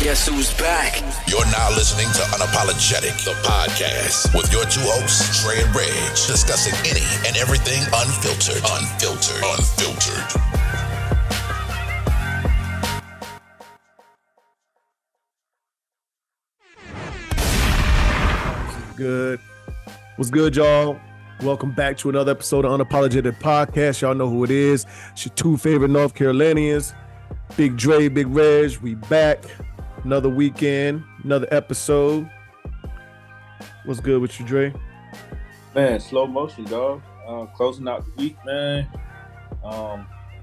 Guess who's back? You're now listening to Unapologetic, the podcast, with your two hosts, Trey and Reg, discussing any and everything unfiltered. Good. What's good, y'all? Welcome back to another episode of Unapologetic Podcast. Y'all know who it is. It's your two favorite North Carolinians, Big Dre, Big Reg. We back. Another weekend, another episode. What's good with you, Dre? Man, slow motion, dog. Closing out the week, man.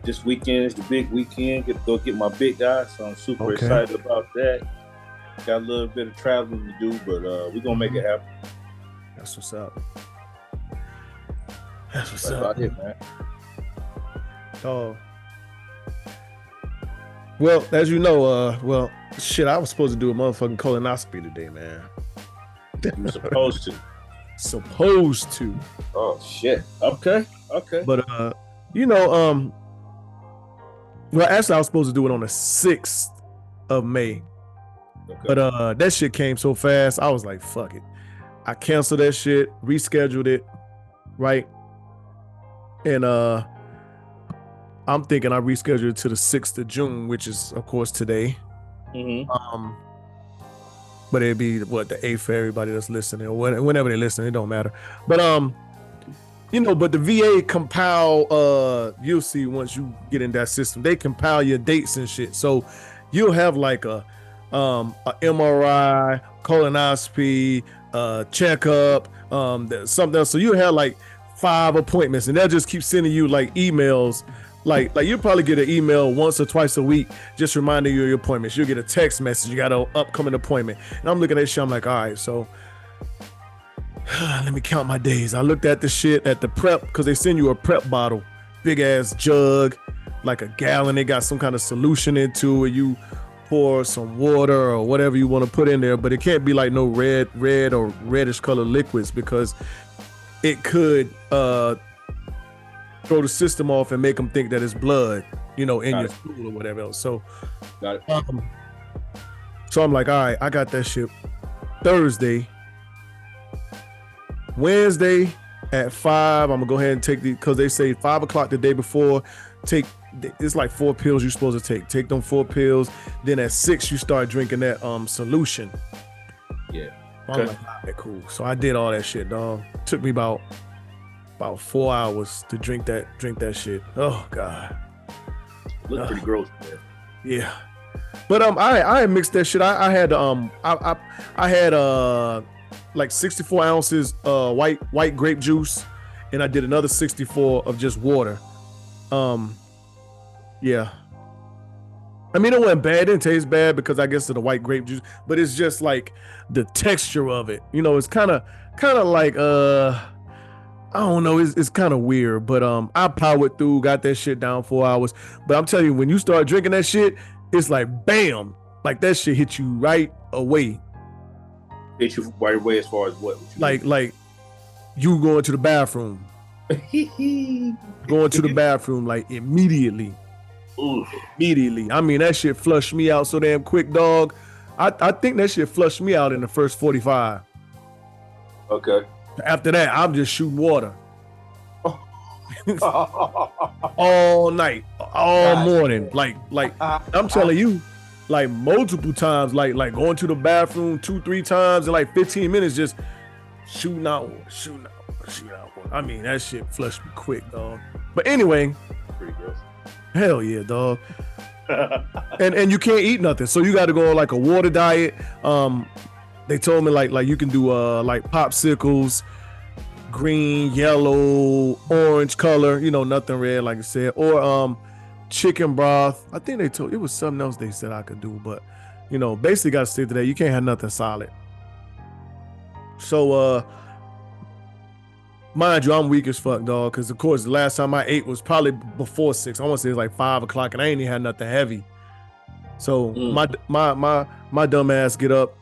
This weekend is the big weekend. Go get my big guy, so I'm super excited about that. Got a little bit of traveling to do, but we're gonna make it happen. That's what's up. That's what's That's up. about it, man. Oh. Well, as you know, shit, I was supposed to do a motherfucking colonoscopy today, man. You're supposed to. Supposed to. Oh shit. Okay. But well, actually I was supposed to do it on the 6th of May. Okay. But that shit came so fast, I was like, fuck it. I canceled that shit, rescheduled it, right? And I'm thinking I rescheduled it to the 6th of June, which is of course today. Mm-hmm. But it'd be the 8th for everybody that's listening, or whenever they listen, it don't matter. But but the VA compile, you'll see once you get in that system, they compile your dates and shit. So you'll have like a MRI, colonoscopy, checkup, something else. So you'll have like 5 appointments, and they'll just keep sending you like emails. Like you'll probably get an email once or twice a week just reminding you of your appointments. You'll get a text message, you got an upcoming appointment. And I'm looking at that shit, I'm like, all right, so let me count my days. I looked at the shit at the prep, because they send you a prep bottle, big ass jug, like a gallon. They got some kind of solution into it. You pour some water or whatever you want to put in there, but it can't be like no red or reddish colored liquids, because it could throw the system off and make them think that it's blood, in your food or whatever else. So, Got it. So I'm like, all right, I got that shit Thursday. Wednesday at 5, I'm gonna go ahead and take because they say 5 o'clock the day before. It's like 4 pills you're supposed to take. Take them 4 pills. Then at 6 you start drinking that solution. Yeah. I'm like, all right, cool. So I did all that shit, dog. Took me about 4 hours to drink that shit. Oh God. Look pretty gross, man. Yeah. But I had mixed that shit. I had I had like 64 ounces white grape juice, and I did another 64 of just water. Yeah. I mean, it wasn't bad. It didn't taste bad because I guess of the white grape juice, but it's just like the texture of it. It's kind of like I don't know. It's kind of weird, but I powered through, got that shit down 4 hours. But I'm telling you, when you start drinking that shit, it's like bam, like that shit hit you right away. Hit you right away as far as what? Like you going to the bathroom, like immediately. Oof. Immediately. I mean, that shit flushed me out so damn quick, dog. I think that shit flushed me out in the first 45. Okay. After that, I'm just shooting water. All night, all morning. Like I'm telling you, like multiple times, like going to the bathroom 2-3 times in like 15 minutes, just shooting out. I mean, that shit flushed me quick, dog. But anyway, Pretty gross. hell yeah, dog. and you can't eat nothing, so you got to go on like a water diet. They told me like you can do like popsicles, green, yellow, orange color, nothing red, like I said, or chicken broth. I think they told it was something else they said I could do, but basically got to stick to that. You can't have nothing solid. So mind you, I'm weak as fuck, dog, because of course the last time I ate was probably before 6. I want to say it's like 5 o'clock, and I ain't even had nothing heavy. So my dumb ass get up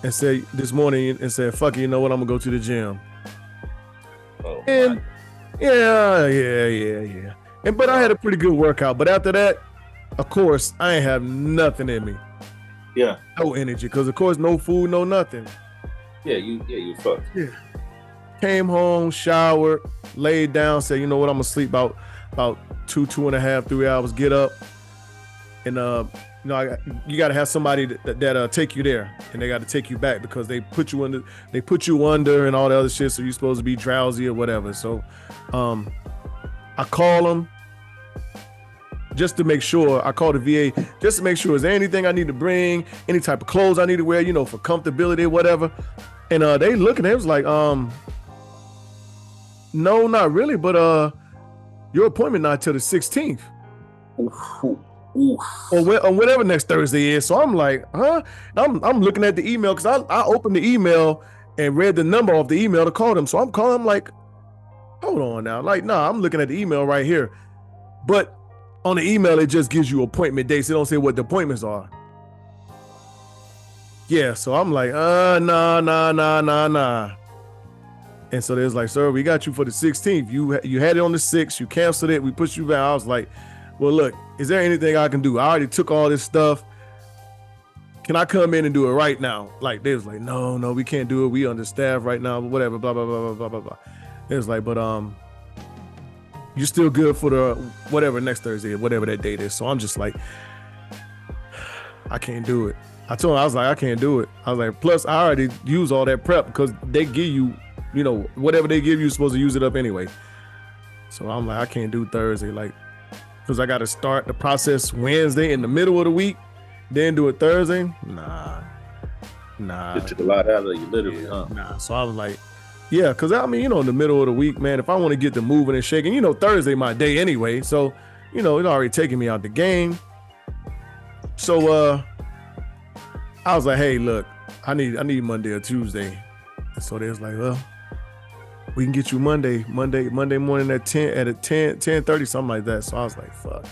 and say this morning and said, fuck it, you know what, I'm gonna go to the gym. Oh, and yeah. But I had a pretty good workout. But after that, of course, I ain't have nothing in me. Yeah. No energy, because of course no food, no nothing. You fucked. Yeah. Came home, showered, laid down, said, you know what, I'm gonna sleep about 2.5, 3 hours, get up. And you got to have somebody that take you there, and they got to take you back because they put you under and all the other shit, so you're supposed to be drowsy or whatever. So I call them just to make sure. I call the VA just to make sure, is there anything I need to bring, any type of clothes I need to wear, for comfortability or whatever. And they looking at it, was like, no, not really, but your appointment not till the 16th. Or whatever next Thursday is. So I'm like, huh? I'm looking at the email, because I opened the email and read the number of the email to call them. So I'm calling, I'm like, hold on now. Like, nah, I'm looking at the email right here. But on the email, it just gives you appointment dates. It don't say what the appointments are. Yeah, so I'm like, nah. And so they was like, sir, we got you for the 16th. You had it on the 6th. You canceled it. We pushed you back. I was like, well, look, is there anything I can do? I already took all this stuff. Can I come in and do it right now? Like, they was like, no, we can't do it. We understaffed right now, whatever, blah, blah, blah, blah, blah, blah. It was like, but you're still good for the whatever next Thursday, whatever that date is. So I'm just like, I can't do it. I told him, I was like, I can't do it. I was like, plus I already used all that prep, because they give you, whatever they give you, you're supposed to use it up anyway. So I'm like, I can't do Thursday, like, because I got to start the process Wednesday in the middle of the week, then do it Thursday. Nah. It took a lot out of you, literally, huh? Nah. So I was like, yeah, because I mean, in the middle of the week, man, if I want to get the moving and shaking, Thursday my day anyway. So, it's already taking me out the game. So I was like, hey, look, I need Monday or Tuesday. So they was like, well, we can get you Monday morning at 10:30, something like that. So I was like, fuck,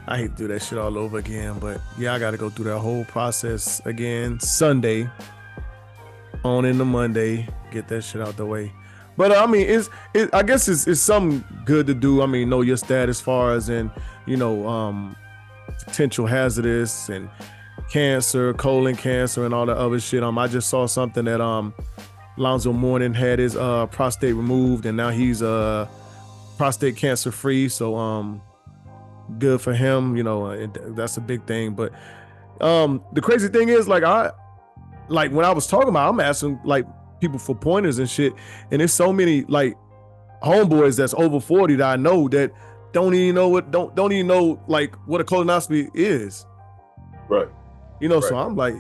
I hate to do that shit all over again. But yeah, I got to go through that whole process again Sunday on into Monday, get that shit out the way. But I mean, I guess it's something good to do. I mean, know your status as far as in, potential hazardous and cancer, colon cancer, and all the other shit. I just saw something that Lonzo Mourning had his prostate removed, and now he's prostate cancer free. So good for him. That's a big thing. But the crazy thing is, like when I was talking about, I'm asking like people for pointers and shit, and there's so many like homeboys that's over 40 that I know that don't even know don't even know like what a colonoscopy is. Right. Right. So I'm like,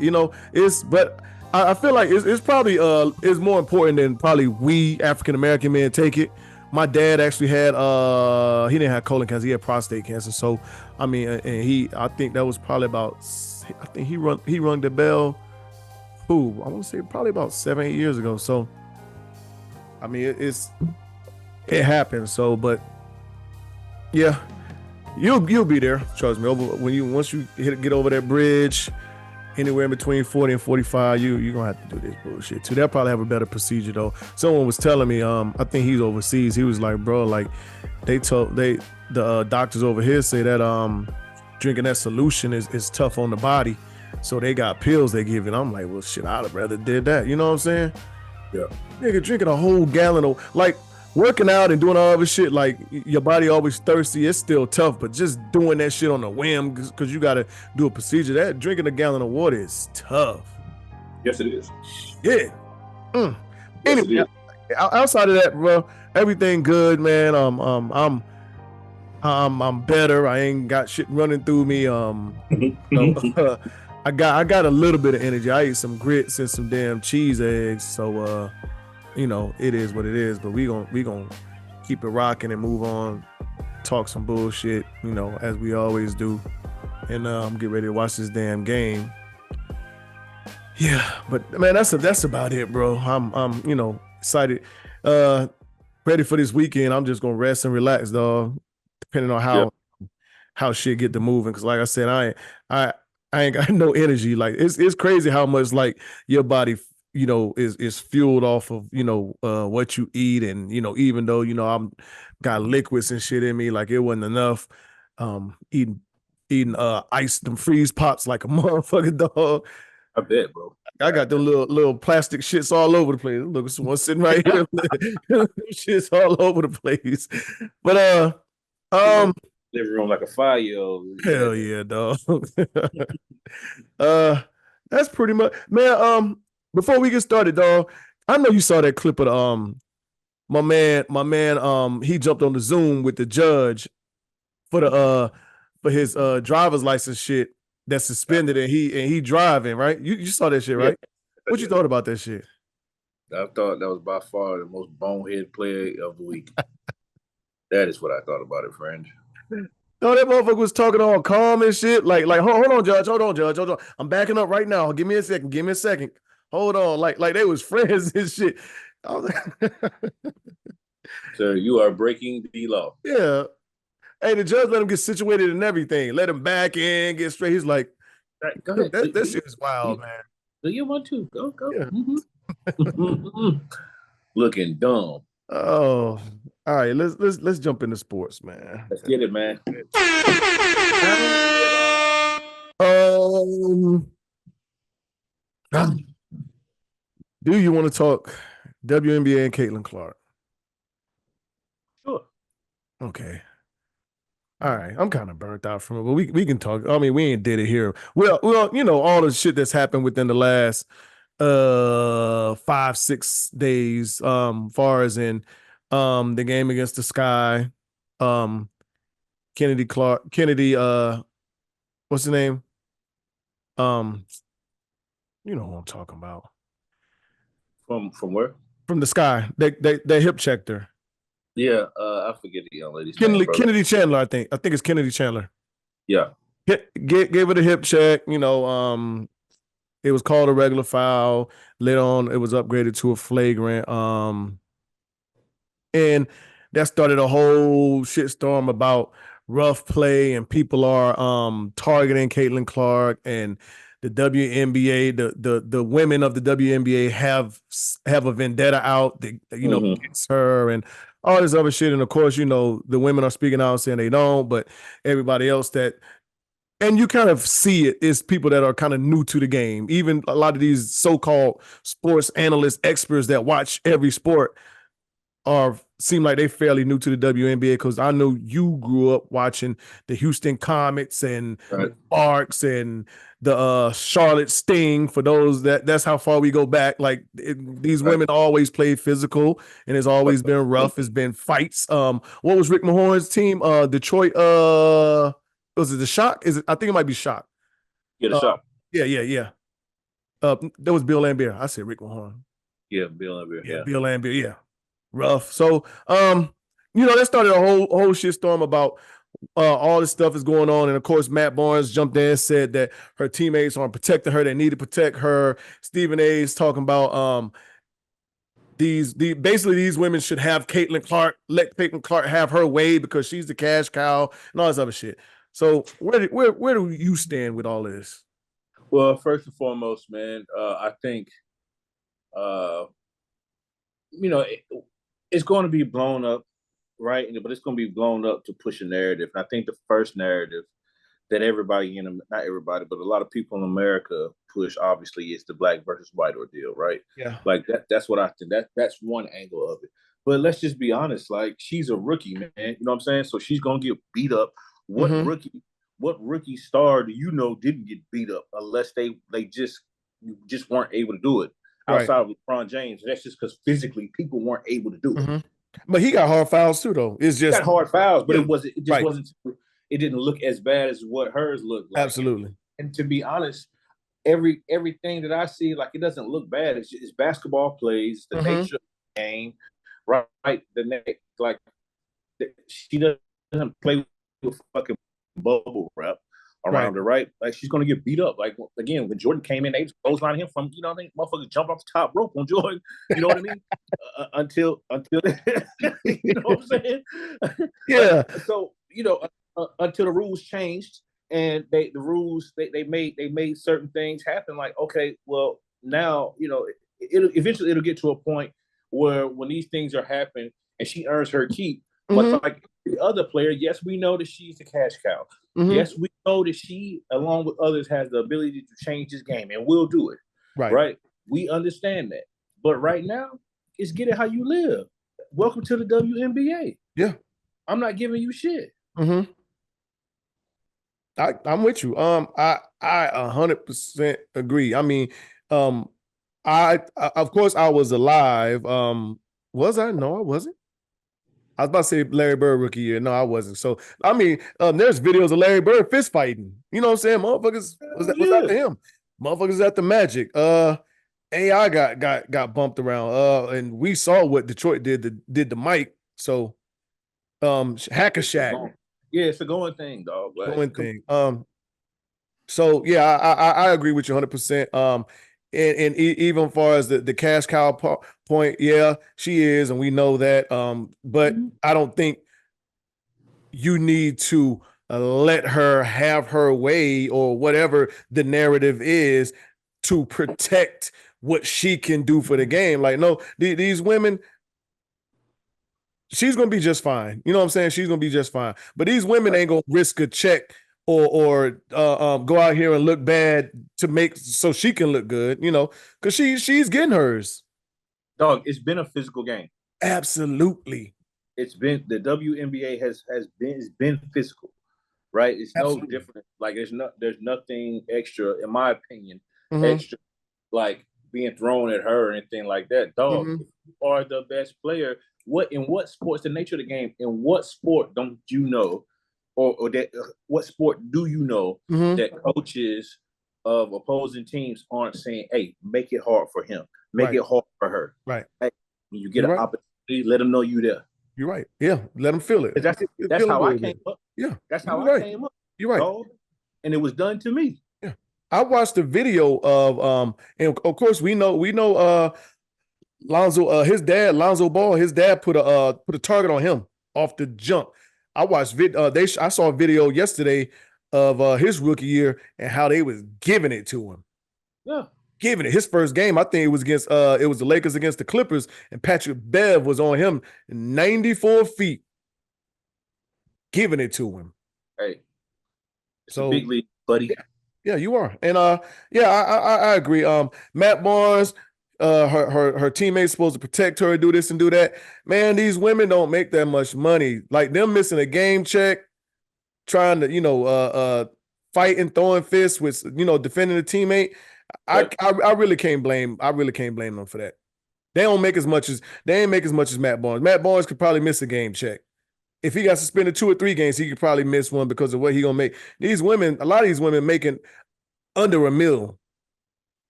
but I feel like it's probably it's more important than probably we African American men take it. My dad actually had he didn't have colon cancer, he had prostate cancer. So I mean, and I think that was probably he rung the bell. I want to say probably about 7-8 years ago. So I mean, it happens. So, but yeah, you'll be there. Trust me. Once you get over that bridge, anywhere in between 40 and 45, you're gonna have to do this bullshit too. They'll probably have a better procedure though. Someone was telling me, I think he's overseas. He was like, bro, like the doctors over here say that drinking that solution is tough on the body. So they got pills they give you. I'm like, well, shit, I'd have rather did that. You know what I'm saying? Yeah. Nigga, drinking a whole gallon of, like, working out and doing all this shit, like, your body always thirsty. It's still tough, but just doing that shit on a whim because you got to do a procedure, that drinking a gallon of water is tough. Yes, it is. Yeah. Yes, anyway, outside of that, bro, everything good, man. I'm better. I ain't got shit running through me. I got a little bit of energy. I ate some grits and some damn cheese eggs. So it is what it is. But we gonna keep it rocking and move on. Talk some bullshit, as we always do. And get ready to watch this damn game. Yeah, but man, that's about it, bro. I'm excited. Ready for this weekend. I'm just gonna rest and relax, dog. Depending on how shit get to moving. Cause like I said, I ain't got no energy. Like it's crazy how much like your body, is fueled off of, what you eat. And, even though, I'm got liquids and shit in me, like it wasn't enough, eating eating ice, them freeze pops like a motherfucking dog. I bet, bro. I got them little plastic shits all over the place. Look, there's one sitting right here. Shits all over the place. But living room like a 5-year-old. hell yeah, dog. That's pretty much, man. Before we get started, dog, I know you saw that clip of the my man, he jumped on the Zoom with the judge for the for his driver's license shit that's suspended, and he driving, right? You saw that shit, right? What you thought about that shit? I thought that was by far the most bonehead play of the week. That is what I thought about it, friend. No, that motherfucker was talking all calm and shit. Like, hold on, Judge. Hold on. I'm backing up right now. Give me a second. Hold on. Like they was friends and shit. I was like, Sir, you are breaking the law. Yeah. Hey, the judge let him get situated and everything. Let him back in, get straight. He's like, right, go ahead. That shit is wild, man. Do you want to? Go. Yeah. Mm-hmm. Looking dumb. Oh, all right. Let's jump into sports, man. Let's get it, man. Do you want to talk WNBA and Caitlin Clark? Sure. Okay. All right. I'm kind of burnt out from it, but we can talk. I mean, we ain't did it here. Well, you know, all the shit that's happened within the last 5-6 days, far as in the game against the Sky, Kennedy, what's the name? You know who I'm talking about. From where? From the Sky. They hip checked her. Yeah, I forget the young lady's name. Kennedy Chandler, I think it's Kennedy Chandler. Yeah. Gave it a hip check, you know, it was called a regular foul. Later on, it was upgraded to a flagrant. And that started a whole shitstorm about rough play, and people are targeting Caitlin Clark, and the WNBA, the women of the WNBA have a vendetta out that, you know, against her and all this other shit. And of course, you know, the women are speaking out saying they don't, but everybody else that, and you kind of see it, is people that are kind of new to the game. Even a lot of these so-called sports analysts, experts that watch every sport seem like they fairly new to the WNBA, because I know you grew up watching the Houston Comets and Sparks and the Charlotte Sting. For those that's how far we go back. Like these women always played physical, and it's always been rough. It's been fights. What was Rick Mahorn's team? Detroit. Was it the Shock? I think it might be Shock. Yeah, the Shock. Yeah. That was Bill Lambert. I said Rick Mahorn. Yeah, Bill Lambert. Yeah, Bill Lambert. Yeah. Rough. So, you know, that started a whole shit storm about all this stuff is going on. And of course, Matt Barnes jumped in and said that her teammates aren't protecting her. They need to protect her. Stephen A is talking about basically these women should have Caitlin Clark, let Caitlin Clark have her way because she's the cash cow and all this other shit. So where do you stand with all this? Well, first and foremost, man, I think you know, it's going to be blown up, right? But it's going to be blown up to push a narrative. And I think the first narrative that everybody not everybody, but a lot of people in America push, obviously, is the black versus white ordeal, right? Yeah. Like that's what I think. That's one angle of it. But let's just be honest. Like, she's a rookie, man. You know what I'm saying? So she's going to get beat up. What rookie star do you know didn't get beat up unless they just weren't able to do it? Outside of LeBron James, that's just because physically people weren't able to do it. But he got hard fouls too, though. It's just got hard fouls, but it wasn't. It just wasn't. It didn't look as bad as what hers looked like. Absolutely. And to be honest, everything that I see, like, it doesn't look bad. It's basketball plays, the nature of the game, right? Like she doesn't play with fucking bubble wrap around her, right? Like, she's gonna get beat up. Like, again, when Jordan came in, they was clotheslining him from, you know what I mean? Motherfuckers jump off the top rope on Jordan. You know what I mean? Until you know what I'm saying? Yeah. So, you know, until the rules changed and they made certain things happen. Like, okay, well, now, you know, it'll eventually get to a point where when these things are happening and she earns her keep, But like the other player, yes, we know that she's a cash cow. Yes, we know that she, along with others, has the ability to change this game, and will do it. Right? We understand that. But right now, it's get it how you live. Welcome to the WNBA. Yeah. I'm not giving you shit. I'm with you. I 100% agree. I mean, I of course I was alive. Was I? No, I wasn't. I was about to say Larry Bird rookie year. No, I wasn't. So I mean, there's videos of Larry Bird fist fighting. You know what I'm saying? Motherfuckers was after him. Motherfuckers at the Magic. AI got bumped around. And we saw what Detroit did to Mike. So Hacker Shack. Yeah, it's a going thing, dog. Like, going thing. So yeah, I agree with you 100%. And even as far as the cash cow point, yeah, she is, and we know that. But I don't think you need to let her have her way or whatever the narrative is to protect what she can do for the game. Like, no, these women, she's gonna be just fine. You know what I'm saying? She's gonna be just fine. But these women ain't gonna risk a check or go out here and look bad to make so she can look good, you know, because she's getting hers. Dog, it's been a physical game. Absolutely. It's been the WNBA has been physical, right? It's no different. Like there's nothing extra, in my opinion, extra like being thrown at her or anything like that. Dog, if you are the best player, in what sports, the nature of the game, in what sport don't you know? Or that what sport do you know that coaches of opposing teams aren't saying, "Hey, make it hard for him, make it hard for her." Right. Hey, when you get an opportunity, let them know you there. You're right. Yeah, let them feel it. That's how I came up. Yeah, that's how I came up. You're right. Dog. And it was done to me. Yeah, I watched the video of and of course we know Lonzo, his dad, Lonzo Ball, his dad put a target on him off the jump. I watched I saw a video yesterday of his rookie year and how they was giving it to him. Yeah. Giving it. His first game, I think it was against it was the Lakers against the Clippers, and Patrick Bev was on him 94 feet. Giving it to him. Hey. It's a big league, buddy. Yeah, you are. And I agree. Matt Barnes, her teammates supposed to protect her and do this and do that. Man, these women don't make that much money. Like them missing a game check, trying to, fight and throwing fists with, defending a teammate. I really can't blame them for that. They ain't make as much as Matt Barnes. Matt Barnes could probably miss a game check. If he got suspended 2 or 3 games, he could probably miss one because of what he gonna make. A lot of these women making under $1 million.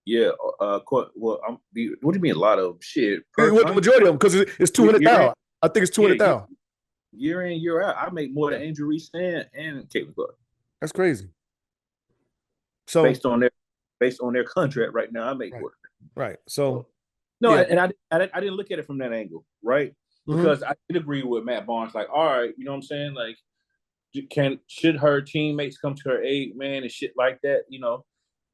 Yeah. What do you mean a lot of shit? The majority of them, because it's 200,000. I think it's 200,000. Year in, year out, I make more than Angel Reese and Caitlin Clark. That's crazy. So based on their contract right now, I make more. Right. So no, and I didn't look at it from that angle, right? Because I did agree with Matt Barnes. Like, all right, you know what I'm saying? Like, should her teammates come to her aid, man, and shit like that? You know,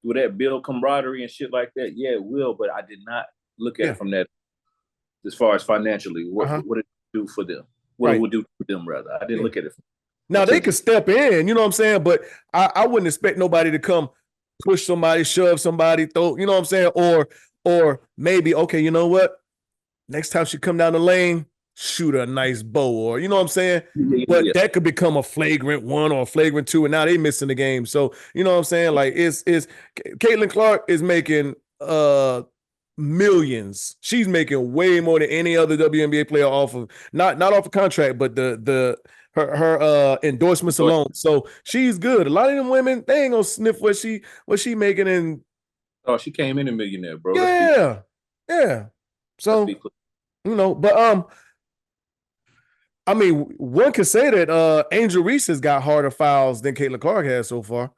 with that build camaraderie and shit like that. Yeah, it will. But I did not look at it from that, as far as financially, what it do for them, what it would do for them. Rather, I didn't look at it. Now they could step in, you know what I'm saying? But I wouldn't expect nobody to come push somebody, shove somebody, throw, you know what I'm saying? Or maybe, okay, you know what? Next time she come down the lane, shoot her a nice bow, or you know what I'm saying? But that could become a flagrant 1 or a flagrant 2, and now they missing the game. So you know what I'm saying? Like it's Caitlin Clark is making millions. She's making way more than any other WNBA player off of not off a contract, but her endorsements alone. So she's good. A lot of them women, they ain't gonna sniff what she making in. Oh, she came in a millionaire, bro. Yeah. So but I mean, one could say that Angel Reese has got harder fouls than Caitlin Clark has so far.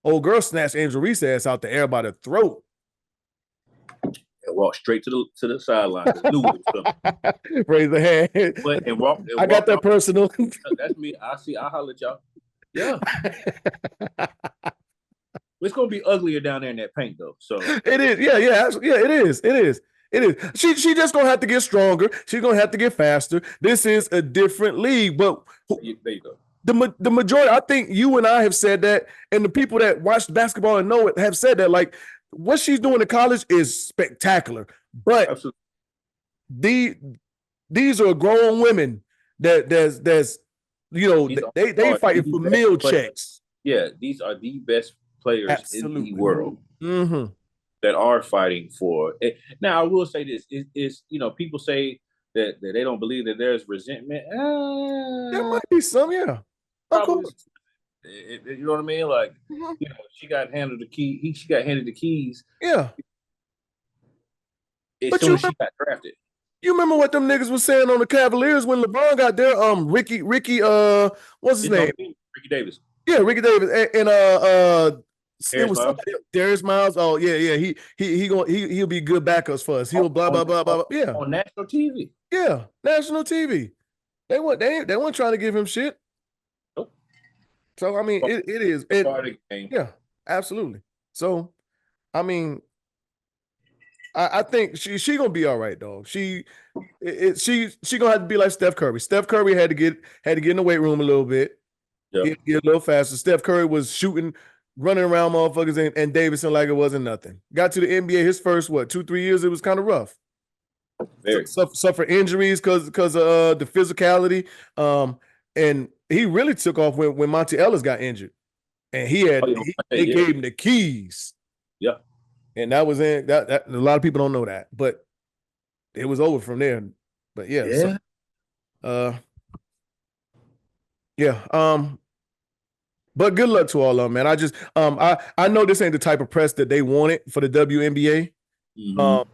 Old girl snatched Angel Reese ass out the air by the throat. And walk straight to the sideline. Raise the hand. I got that personal. That's me. I'll holler at y'all. Yeah. It's gonna be uglier down there in that paint though. So it is. Yeah, it is. It is. She just gonna have to get stronger. She's gonna have to get faster. This is a different league, but There you go. the majority, I think you and I have said that, and the people that watch basketball and know it have said that. Like what she's doing in college is spectacular, but Absolutely. these are grown women that's they fighting for meal checks. Yeah, these are the best players Absolutely. in the world Mm-hmm. that are fighting for it. Now, I will say this: is people say that they don't believe that there's resentment. There might be some, yeah, of course. You know what I mean? Like, she got handed the key. She got handed the keys. Yeah. As soon as she got drafted. You remember what them niggas was saying on the Cavaliers when LeBron got there? Ricky, what's his name? Ricky Davis. Yeah, Ricky Davis, and it was Miles. Darius Miles. Oh yeah, he'll be good backups for us. He'll blah blah blah blah. Yeah, on national TV. Yeah, national TV. They weren't trying to give him shit. Nope. So I mean, it is. Part of the game. Yeah, absolutely. So, I mean, I think she gonna be all right, dog. She gonna have to be like Steph Curry. Steph Curry had to get in the weight room a little bit. Yep. Get a little faster. Steph Curry was shooting, running around motherfuckers and Davidson like it wasn't nothing. Got to the NBA his first 2-3 years. It was kind of rough. Suffer injuries because of the physicality. And he really took off when Monty Ellis got injured, and they gave him the keys. Yeah. And that was in that a lot of people don't know that, but it was over from there. But yeah. But good luck to all of them, man. I just I know this ain't the type of press that they wanted for the WNBA. Mm-hmm.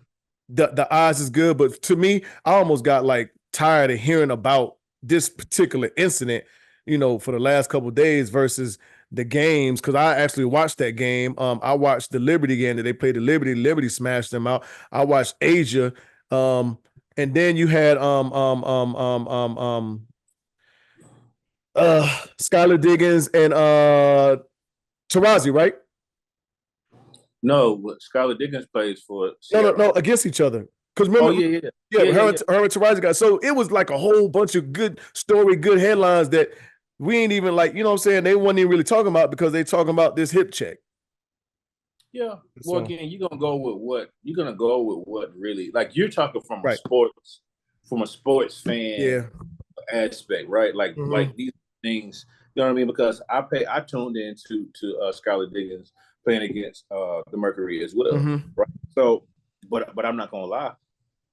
The odds is good, but to me, I almost got like tired of hearing about this particular incident, for the last couple of days versus the games, because I actually watched that game. I watched the Liberty game that they played. The Liberty smashed them out. I watched Asia, and then you had Skylar Diggins and Tarazi, right? No, Skylar Diggins plays for Sierra. No, against each other. Because remember, her and Tarazi got. So it was like a whole bunch of good headlines that we ain't even like, you know what I'm saying? They weren't even really talking about because they talking about this hip check. Yeah. Well, again, you're gonna go with what really, like, you're talking from a sports fan aspect, right? Like like these things, you know what I mean? Because I tuned in to Skylar Diggins playing against the Mercury as well, right? So, but I'm not gonna lie,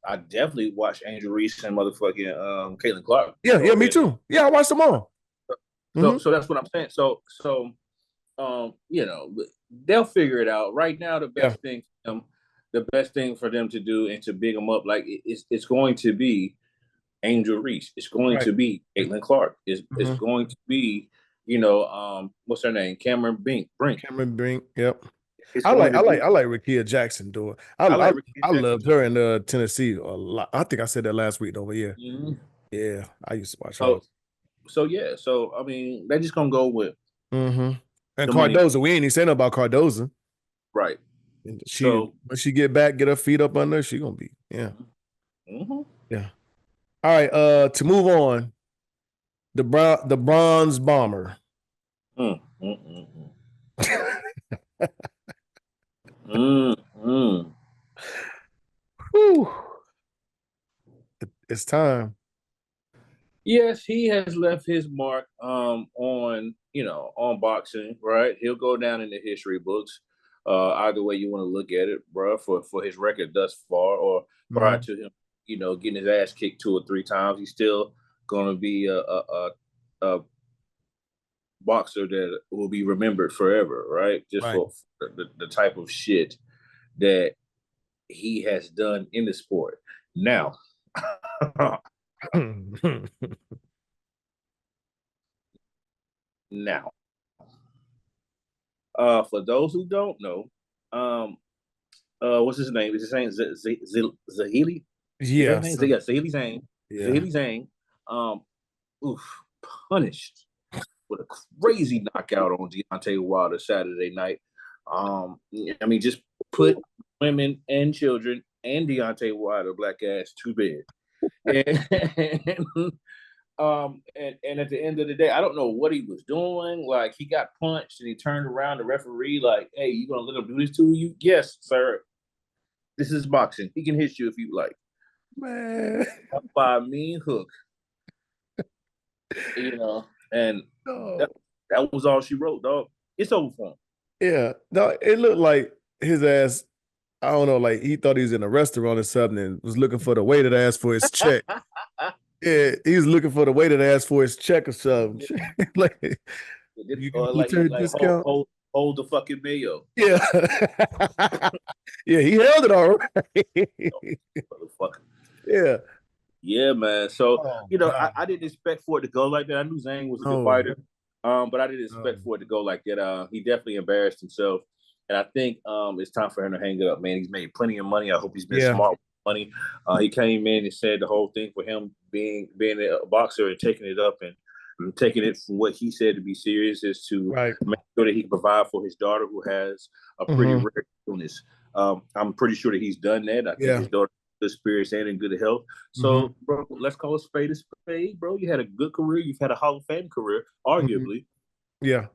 I definitely watched Angel Reese and motherfucking Caitlin Clark. Yeah, me too. Yeah, I watched them all. So that's what I'm saying. So they'll figure it out. Right now, the best thing for them to do and to big them up, like it's going to be Angel Reese. It's going to be Caitlin Clark. It's going to be, what's her name? Cameron Brink. Cameron Brink. Yep. I like Rakia Jackson, though. I loved her in Tennessee a lot. I think I said that last week, though. But yeah, yeah, I used to watch her. So I mean, they're just gonna go with. And Cardoza, we ain't even saying about Cardoza, right? When she get back, get her feet up under, she gonna be yeah. All right, to move on, the bronze bomber. Whew. It's time. Yes, he has left his mark on boxing, right? He'll go down in the history books. Either way you want to look at it, bro, for his record thus far, or prior to him, getting his ass kicked 2 or 3 times, he's still gonna be a boxer that will be remembered forever, right? Just for the type of shit that he has done in the sport. Now, for those who don't know, what's his name? Is his name Zahili? Yeah, Zahili Zane. Zahili Zane, punished with a crazy knockout on Deontay Wilder Saturday night. I mean, just put women and children and Deontay Wilder black ass to bed. And, and at the end of the day, I don't know what he was doing. Like, he got punched and he turned around the referee like, "Hey, you gonna let him do this to you?" "Yes, sir. This is boxing. He can hit you if you like." Man. By a mean hook. And that was all she wrote, dog. It's over for him. Yeah. No, it looked like his ass, I don't know, like he thought he was in a restaurant or something and was looking for the waiter to ask for his check. Yeah, he was looking for the waiter to ask for his check or something. Like, you got like, return discount? Hold the fucking mayo. Yeah. Yeah, he held it all right. Motherfucker. Yeah. Yeah, man. So, I didn't expect for it to go like that. I knew Zhang was a good fighter, but I didn't expect for it to go like that. He definitely embarrassed himself. And I think it's time for him to hang it up, man. He's made plenty of money. I hope he's been smart with money. He came in and said the whole thing for him being a boxer and taking it up and taking it from what he said to be serious is to make sure that he can provide for his daughter who has a pretty rare illness. I'm pretty sure that he's done that. I think his daughter good spirits and in good health. So, bro, let's call a spade a spade, bro. You had a good career. You've had a Hall of Fame career, arguably. Yeah.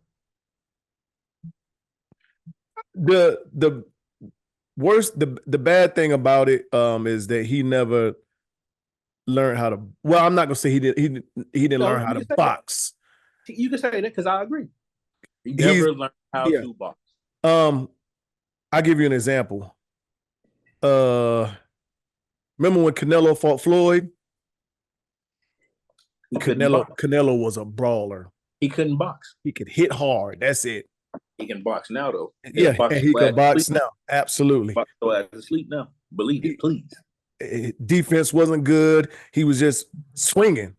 The worst, the bad thing about it is that he never learned how to. Well, I'm not gonna say he didn't learn how to box. You can say that because I agree. He never learned how to box. I'll give you an example. Remember when Canelo fought Floyd? Canelo was a brawler. He couldn't box. He could hit hard. That's it. He can box now, though. He can box now. Absolutely. Box asleep now. Believe it, please. Defense wasn't good. He was just swinging.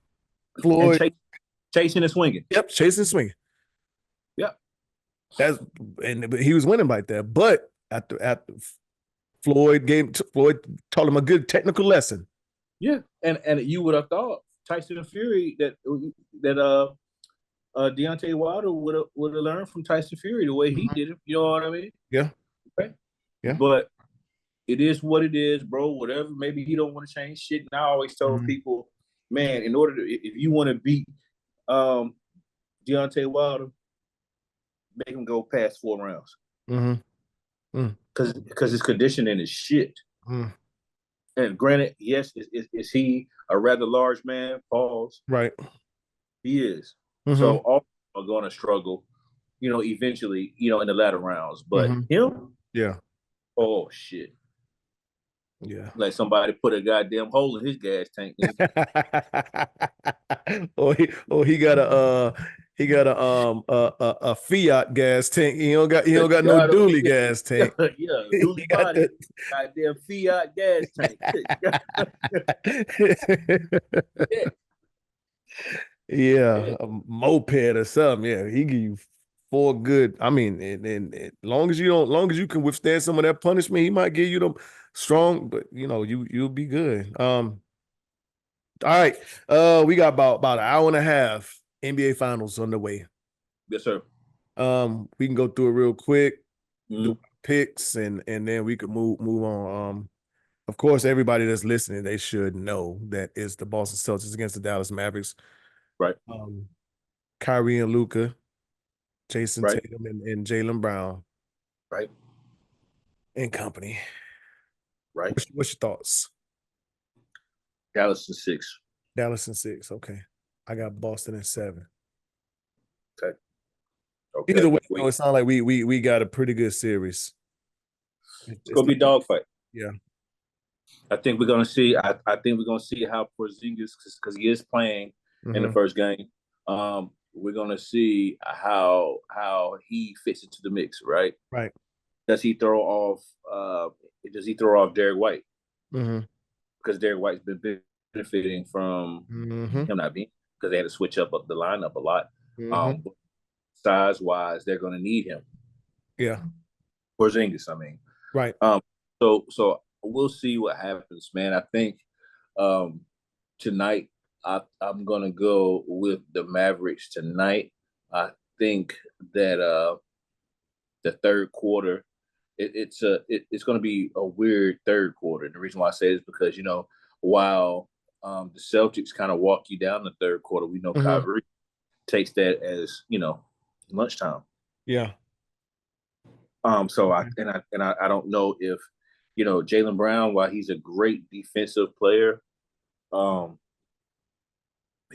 Floyd chasing and swinging. Yep, chasing and swinging. Yep. But he was winning like that. But after Floyd taught him a good technical lesson. Yeah, and you would have thought Tyson and Fury that Deontay Wilder would have learned from Tyson Fury the way he did it. You know what I mean? Yeah. Okay. Yeah. But it is what it is, bro. Whatever. Maybe he don't want to change shit. And I always tell people, man, in order to, if you want to beat Deontay Wilder, make him go past 4 rounds. Because his conditioning is shit. And granted, yes, is he a rather large man? Pause. Right. He is. So all are going to struggle, eventually, in the latter rounds. But him? Yeah. Oh, shit. Yeah. Like somebody put a goddamn hole in his gas tank. he got a Fiat gas tank. He don't got no dually gas tank. Yeah, dually got that goddamn Fiat gas tank. Yeah, a moped or something. Yeah, he give you 4 good. I mean, and long as you can withstand some of that punishment, he might give you them strong. But you'll be good. All right. We got about an hour and a half. NBA Finals on the way. Yes, sir. We can go through it real quick, do picks, and then we could move on. Of course, everybody that's listening, they should know that it's the Boston Celtics against the Dallas Mavericks. Right. Kyrie and Luka, Jason Tatum and Jaylen Brown. Right. And company. Right. What's your thoughts? Dallas in 6. Dallas in 6. Okay. I got Boston in 7. Okay. Either way, it sounds like we got a pretty good series. It's gonna be a dogfight. Yeah. I think we're gonna see. I think we're gonna see how Porzingis, because he is playing in the first game. We're gonna see how he fits into the mix. Right. Right. Does he throw off Derek White? Because Derek White's been benefiting from him not being, because they had to switch up the lineup a lot. Size wise, they're going to need him. Yeah. Porzingis, I mean. Right. So we'll see what happens, man. I think tonight I'm going to go with the Mavericks tonight. I think that the third quarter it's going to be a weird third quarter. And the reason why I say it is because while the Celtics kind of walk you down the third quarter, we know Kyrie takes that as lunchtime. Yeah. So I don't know if Jaylen Brown, while he's a great defensive player, he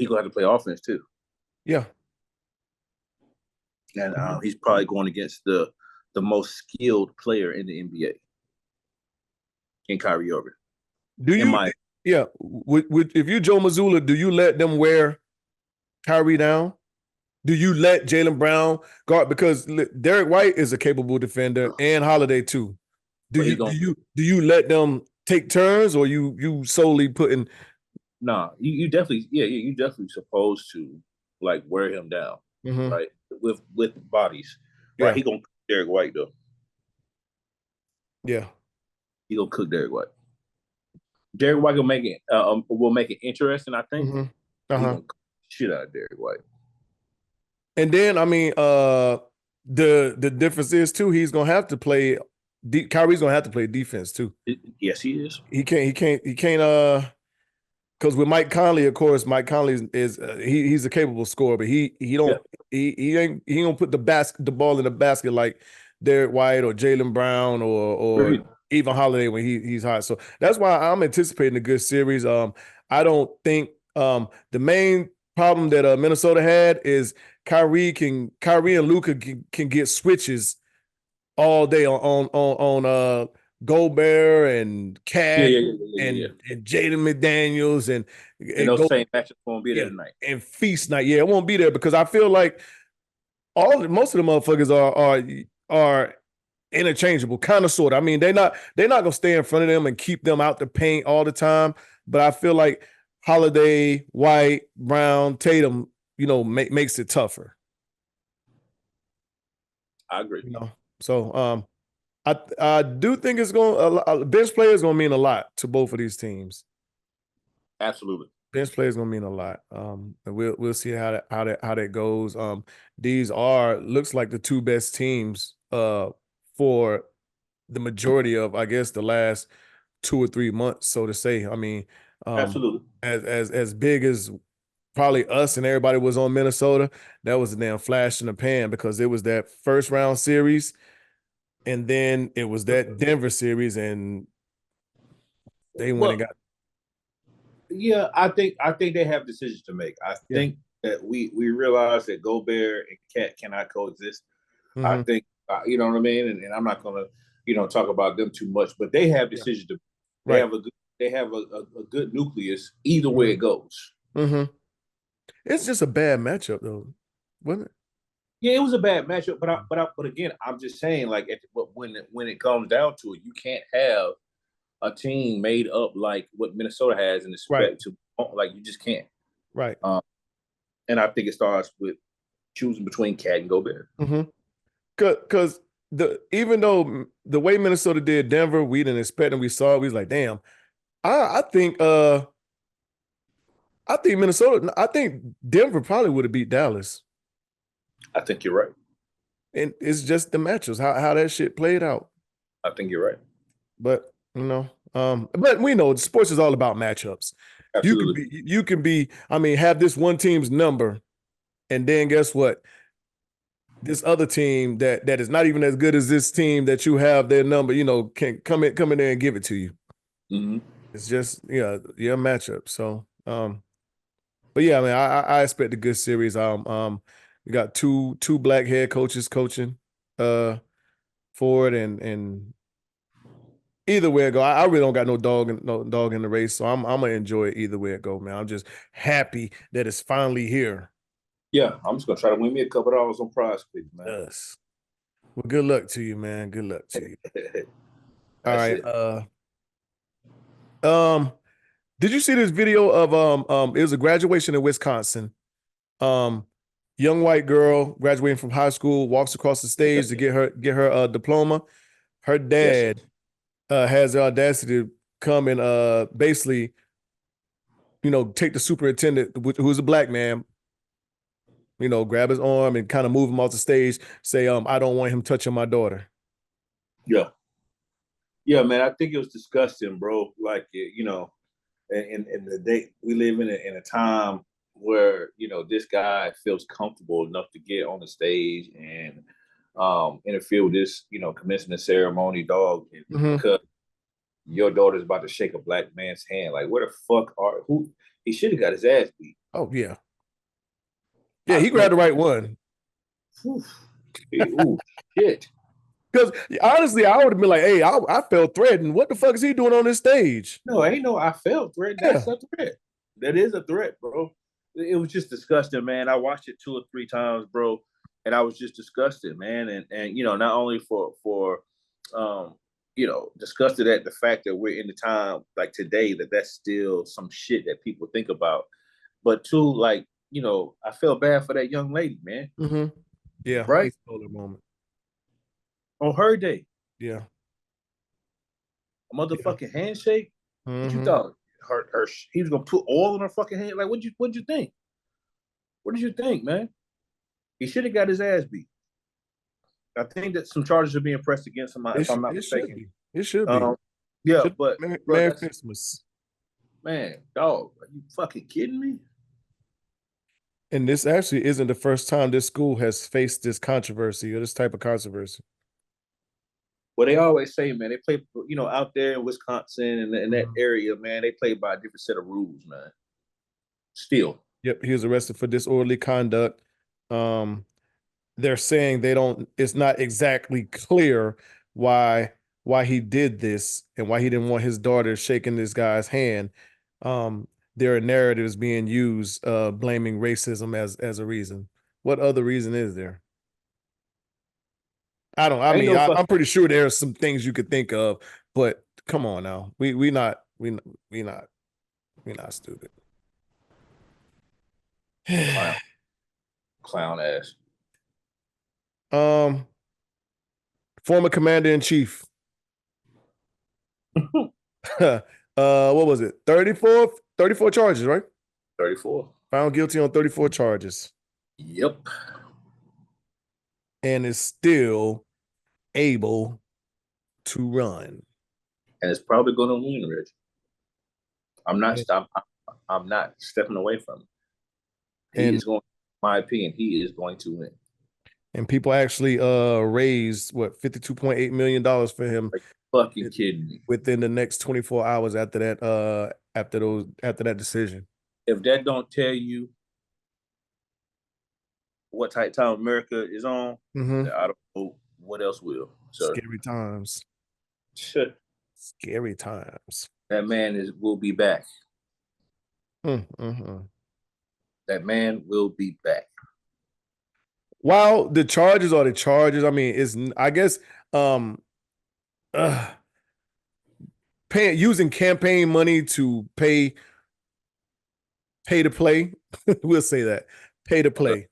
gonna have to play offense too. Yeah. And he's probably going against the most skilled player in the NBA, in Kyrie Irving. If you Joe Mazzulla, do you let them wear Kyrie down? Do you let Jaylen Brown guard? Because Derek White is a capable defender, and Holiday too. Do you let them take turns, or you solely putting? Nah, you definitely supposed to like wear him down, right? With bodies, right? He gonna cook Derek White though. Yeah, he gonna cook Derek White. Derek White will make it interesting. I think. He gonna cook shit out of Derek White. And then the difference is too, he's gonna have to play. Kyrie's gonna have to play defense too. Yes, he is. He can't. Because with Mike Conley, of course, Mike Conley is he's a capable scorer, but he don't put the ball in the basket like Derek White or Jaylen Brown or even Holiday when he's hot. So that's why I'm anticipating a good series. I don't think the main problem that Minnesota had is Kyrie and Luka can get switches all day on Gobert and Cat and Jaden McDaniels and those same matchups won't be there tonight. And Feast Night, it won't be there because I feel like most of the motherfuckers are interchangeable, kind of sort of. I mean, they're not gonna stay in front of them and keep them out the paint all the time. But I feel like Holiday, White, Brown, Tatum, makes it tougher. I agree. So I do think it's going bench player is going to mean a lot to both of these teams. Absolutely, bench player is going to mean a lot. And we'll see how that goes. These looks like the two best teams for the majority of, I guess, the last 2 or 3 months, so to say. I mean, absolutely. As big as probably us and everybody was on Minnesota, that was a damn flash in the pan because it was that first round series. And then it was that Denver series, and they went and got. Yeah, I think they have decisions to make. I think that we realize that Gobert and Cat cannot coexist. I think you know what I mean, and I'm not gonna talk about them too much, but they have decisions to. They have a good nucleus either way it goes. It's just a bad matchup though, wasn't it? Yeah, it was a bad matchup, but again, I'm just saying, like, when it comes down to it, you can't have a team made up like what Minnesota has and expect to, like, you just can't. Right. And I think it starts with choosing between Cat and Gobert. Because even though the way Minnesota did Denver, we didn't expect and we saw it, we was like, damn. I think Minnesota. I think Denver probably would have beat Dallas. I think you're right. And it's just the matchups, how that shit played out. I think you're right. But but we know sports is all about matchups. Absolutely. You can be, have this one team's number, and then guess what? This other team that is not even as good as this team that you have their number, can come in there and give it to you. It's just your matchup. So but yeah, man, I expect a good series. We got two black head coaches coaching for it, and either way it go, I really don't got no dog in the race, so I'm gonna enjoy it either way it go, man. I'm just happy that it's finally here. Yeah, I'm just gonna try to win me a couple of dollars on prize picks, man. Yes. Well, good luck to you, man. Good luck to you. All right. Did you see this video of it was a graduation in Wisconsin? Young white girl graduating from high school walks across the stage to get her diploma. Her dad has the audacity to come and basically, take the superintendent, who's a black man, grab his arm and kind of move him off the stage, say, I don't want him touching my daughter. Yeah. Yeah, man, I think it was disgusting, bro. Like, you know, in the day we live in a time where, you know, this guy feels comfortable enough to get on the stage and interfere with this, you know, commencing the ceremony, dog, because your daughter's about to shake a black man's hand. Like, where the fuck are who? He should have got his ass beat. Oh yeah, yeah. He grabbed the right one. Ooh, shit. Because honestly, I would have been like, "Hey, I felt threatened. What the fuck is he doing on this stage?" No, ain't no. I felt threat. That's a threat. That is a threat, bro. It was just disgusting, man. I watched it 2 or 3 times, bro, and I was just disgusted, man. And you know, not only for you know, disgusted at the fact that we're in the time like today that that's still some shit that people think about, but two, like, you know, I felt bad for that young lady, man. Yeah, right. he stole her moment on her day. Yeah, a motherfucking handshake. What you thought? He was gonna put oil in her fucking hand? Like, what'd you think? What did you think, man? He should have got his ass beat. I think that some charges are being pressed against him, if I'm not mistaken. It should be. Yeah, but Merry Christmas. Man, dog, are you fucking kidding me? And this actually isn't the first time this school has faced this controversy or this type of controversy. Well, they always say, man, they play, you know, out there in Wisconsin and in that area, man, they play by a different set of rules, man. Still. Yep, he was arrested for disorderly conduct. They're saying it's not exactly clear why he did this and why he didn't want his daughter shaking this guy's hand. There are narratives being used blaming racism as a reason. What other reason is there? I'm pretty sure there are some things you could think of, but come on now. We not stupid. Clown ass. Former commander-in-chief. What was it? 34 charges, right? 34. Found guilty on 34 charges. Yep. And is still able to run. And it's probably going to win, Rich. I'm not stepping away from it. He is going, in my opinion, he is going to win. And people actually raised $52.8 million for him. Like, fucking kidding me. Within the next 24 hours after that decision. If that don't tell you what type of time America is on, I don't know what else will. Sir. Scary times. Shit. Scary times. That man will be back. That man will be back. While the charges are the charges, I mean, I guess using campaign money to pay to play. We'll say that. Pay to play.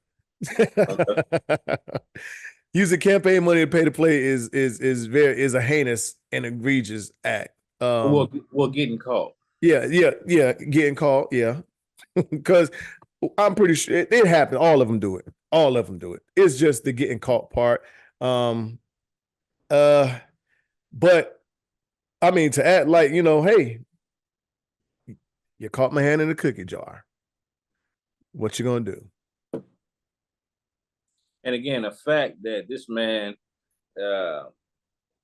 Using campaign money to pay to play is a heinous and egregious act. Well, getting caught. Yeah, getting caught. Yeah, because I'm pretty sure it happened. All of them do it. It's just the getting caught part. But I mean, to act like, you know, hey, you caught my hand in a cookie jar. What you gonna do? And again, the fact that this man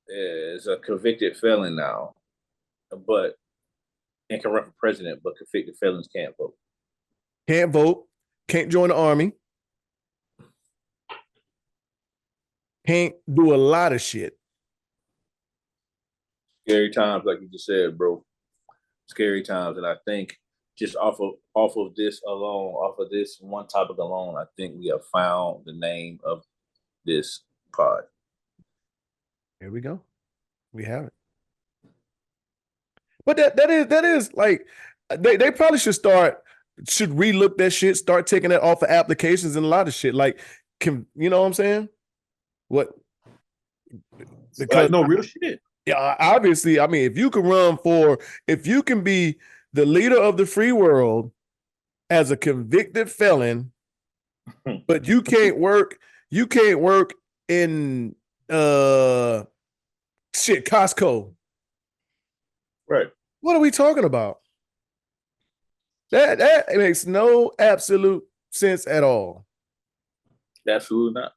is a convicted felon now, and can run for president, but convicted felons can't vote. Can't vote. Can't join the army. Can't do a lot of shit. Scary times, like you just said, bro. Scary times, and I think just off of this alone, off of this one topic alone, I think we have found the name of this pod. Here we go. We have it. But that is like they probably should relook that shit, start taking that off of applications and a lot of shit. Like, you know what I'm saying? What? Because no real shit. Yeah, obviously. I mean, if you can be the leader of the free world as a convicted felon, but you can't work in Shit, Costco. Right. What are we talking about? That makes no absolute sense at all. Absolutely not.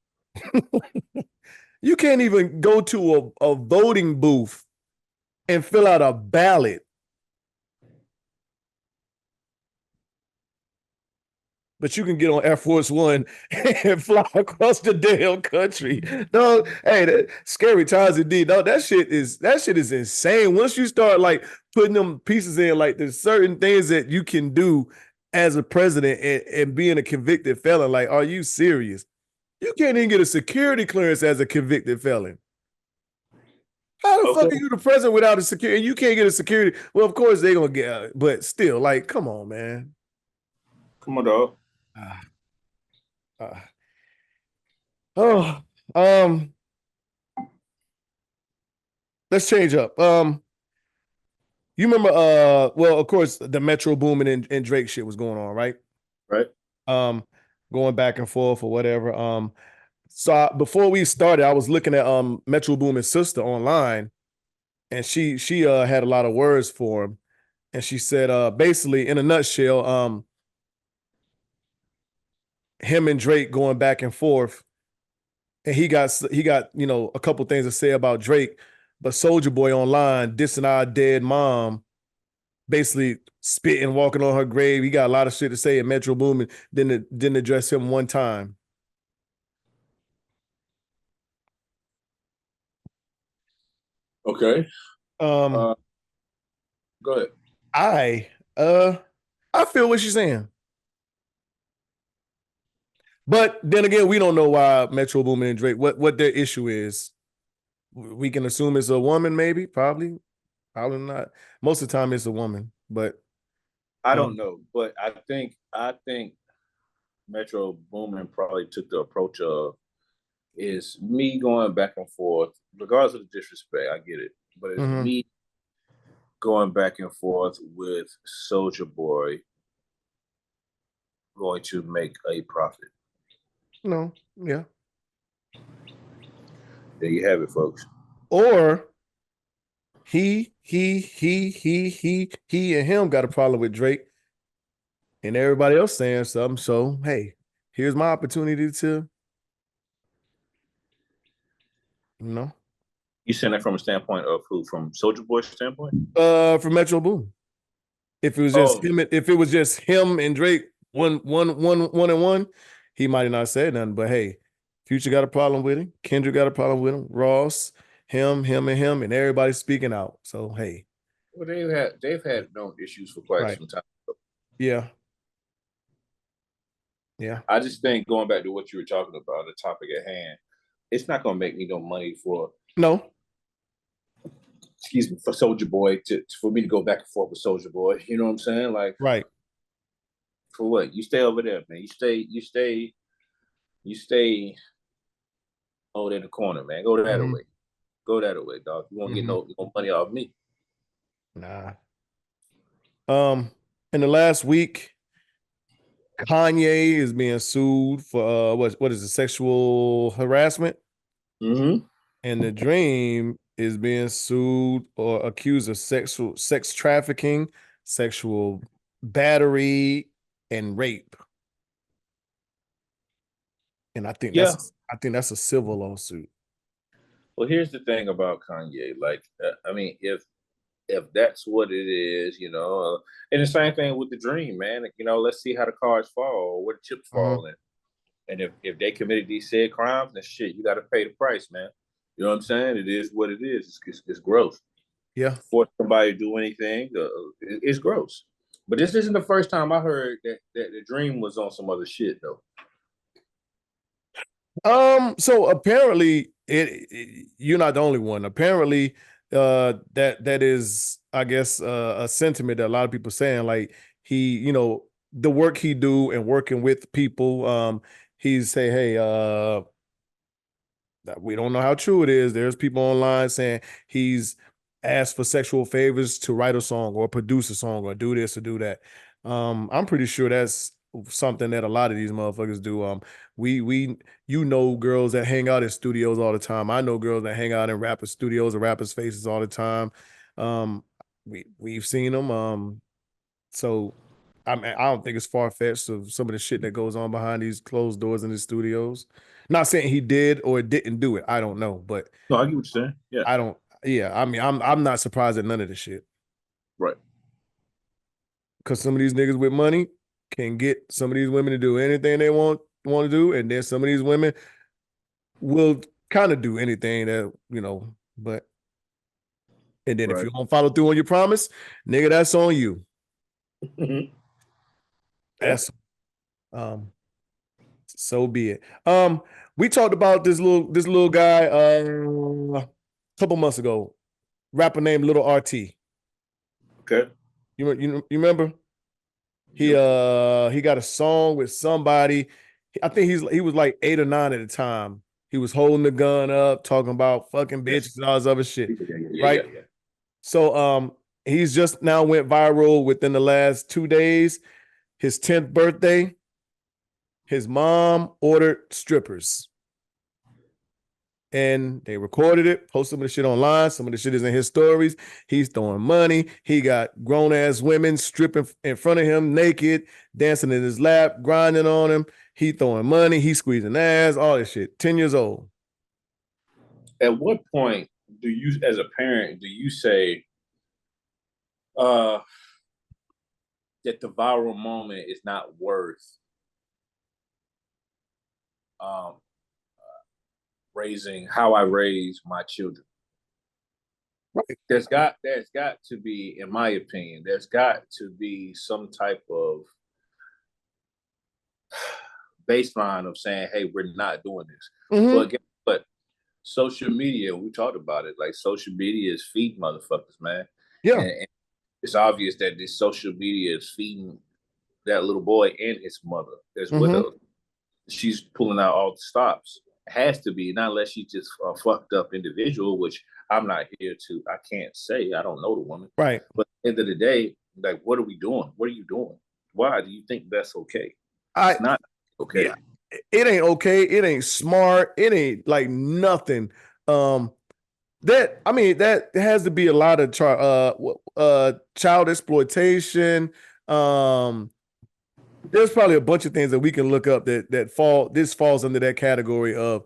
You can't even go to a voting booth and fill out a ballot. But you can get on Air Force One and fly across the damn country. No, hey, that, scary times indeed. No, that shit is insane. Once you start like putting them pieces in, like there's certain things that you can do as a president and being a convicted felon. Like, are you serious? You can't even get a security clearance as a convicted felon. How the fuck are you the president without a security? And you can't get a security. Well, of course they're gonna get, but still, like, come on, man. Come on, dog. Oh, let's change up. You remember, well, of course, the Metro Boomin and Drake shit was going on, right? Right. Going back and forth or whatever. So before we started, I was looking at Metro Boomin's sister online, and she had a lot of words for him, and she said, basically, in a nutshell, him and Drake going back and forth, and he got a couple things to say about Drake, but Soulja Boy online dissing our dead mom, basically spitting, walking on her grave. He got a lot of shit to say, and Metro Boomin didn't address him one time. Okay. Go ahead. I feel what she's saying. But then again, we don't know why Metro Boomin and Drake, what their issue is. We can assume it's a woman, maybe, probably not. Most of the time it's a woman, but I don't know. But I think Metro Boomin probably took the approach of is me going back and forth, regardless of the disrespect, I get it. But it's me going back and forth with Soulja Boy going to make a profit. No, yeah. There you have it, folks. Or he and him got a problem with Drake, and everybody else saying something. So hey, here's my opportunity to, You saying that from a standpoint of who? From Soulja Boy's standpoint? From Metro Boom. If it was just him, if it was just him and Drake, one and one, he might have not said nothing. But hey, Future got a problem with him. Kendrick got a problem with him. Ross, him, and everybody's speaking out. So hey. Well, they've had known issues for quite some time. Yeah. I just think going back to what you were talking about, the topic at hand, it's not gonna make me no money for for Soulja Boy for me to go back and forth with Soulja Boy. You know what I'm saying? Like, right. For what? You stay over there, man. You stay over in the corner, man. Go that away. Go that away, dog. You won't get no money off me. Nah. In the last week, Kanye is being sued for what is it, sexual harassment? And The Dream is being sued or accused of sex trafficking, sexual battery, and rape. And I think that's a civil lawsuit. Well, here's the thing about Kanye. Like, I mean, if that's what it is, and the same thing with The Dream, man. Let's see how the cards fall, or where the chips fall in. And if they committed these said crimes, then shit, you got to pay the price, man. You know what I'm saying? It is what it is. It's gross. Yeah. Force somebody to do anything, it's gross. But this isn't the first time I heard that The Dream was on some other shit, though. So apparently, you're not the only one. Apparently, that is, I guess, a sentiment that a lot of people saying. Like he, the work he do and working with people, he's say, hey, we don't know how true it is. There's people online saying he's asked for sexual favors to write a song or produce a song or do this or do that. I'm pretty sure that's something that a lot of these motherfuckers do. We girls that hang out in studios all the time. I know girls that hang out in rapper studios or rappers' faces all the time. We've seen them. So I don't think it's far-fetched of some of the shit that goes on behind these closed doors in the studios. Not saying he did or didn't do it. I don't know, but no, I get what you're saying. Yeah, I don't. Yeah, I mean, I'm not surprised at none of this shit. Right. Because some of these niggas with money can get some of these women to do anything they want to do, and then some of these women will kind of do anything that But and then if you don't follow through on your promise, nigga, that's on you. That's so be it. We talked about this little guy a couple months ago, rapper named Little RT. Okay. You remember? He got a song with somebody. I think he was like 8 or 9 at the time. He was holding the gun up, talking about fucking bitches and all this other shit. Right? Yeah. So he's just now went viral within the last 2 days. His 10th birthday. His mom ordered strippers. And they recorded it, posted some of the shit online. Some of the shit is in his stories. He's throwing money. He got grown-ass women stripping in front of him naked, dancing in his lap, grinding on him. He throwing money. He squeezing ass, all this shit. 10 years old. At what point do you, as a parent, say that the viral moment is not worth raising how I raise my children? Right. There's got to be, in my opinion, there's got to be some type of baseline of saying, hey, we're not doing this. Mm-hmm. But social media, we talked about it, like social media is feeding motherfuckers, man. Yeah. And it's obvious that this social media is feeding that little boy and his mother as well. She's pulling out all the stops. It has to be, not unless she's just a fucked up individual, which I'm not here to, I can't say, I don't know the woman. Right. But at the end of the day, like, what are we doing? What are you doing? Why do you think that's okay? It's not okay. Yeah, it ain't okay. It ain't smart. It ain't like nothing. That has to be a lot of child exploitation. There's probably a bunch of things that we can look up that falls under that category of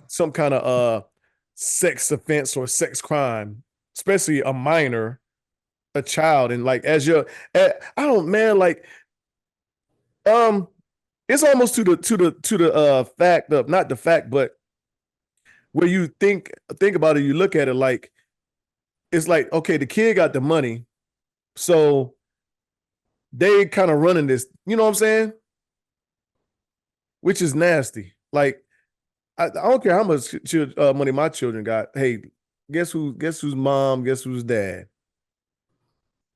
some kind of sex offense or sex crime, especially a minor, a child, and like it's almost to the fact of, not the fact, but where you think about it, you look at it like, it's like, okay, the kid got the money, so they kind of running this, you know what I'm saying? Which is nasty. Like, I don't care how much money my children got. Hey, guess who's mom? Guess who's dad?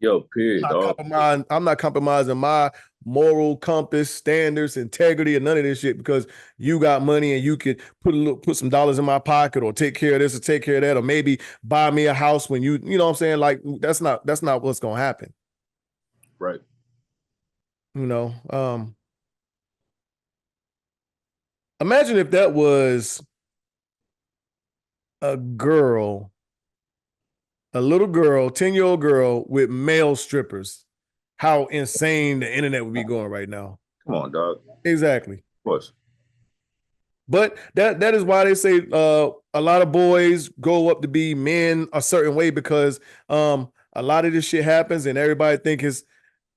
Yo, period. I'm not compromising my moral compass, standards, integrity, and none of this shit because you got money and you could put some dollars in my pocket or take care of this or take care of that, or maybe buy me a house when you know what I'm saying? Like, that's not what's gonna happen. Right. Imagine if that was a girl, a little girl, 10-year-old girl with male strippers. How insane the internet would be going right now. Come on, dog. Exactly. Of course. But that is why they say a lot of boys grow up to be men a certain way, because a lot of this shit happens and everybody think it's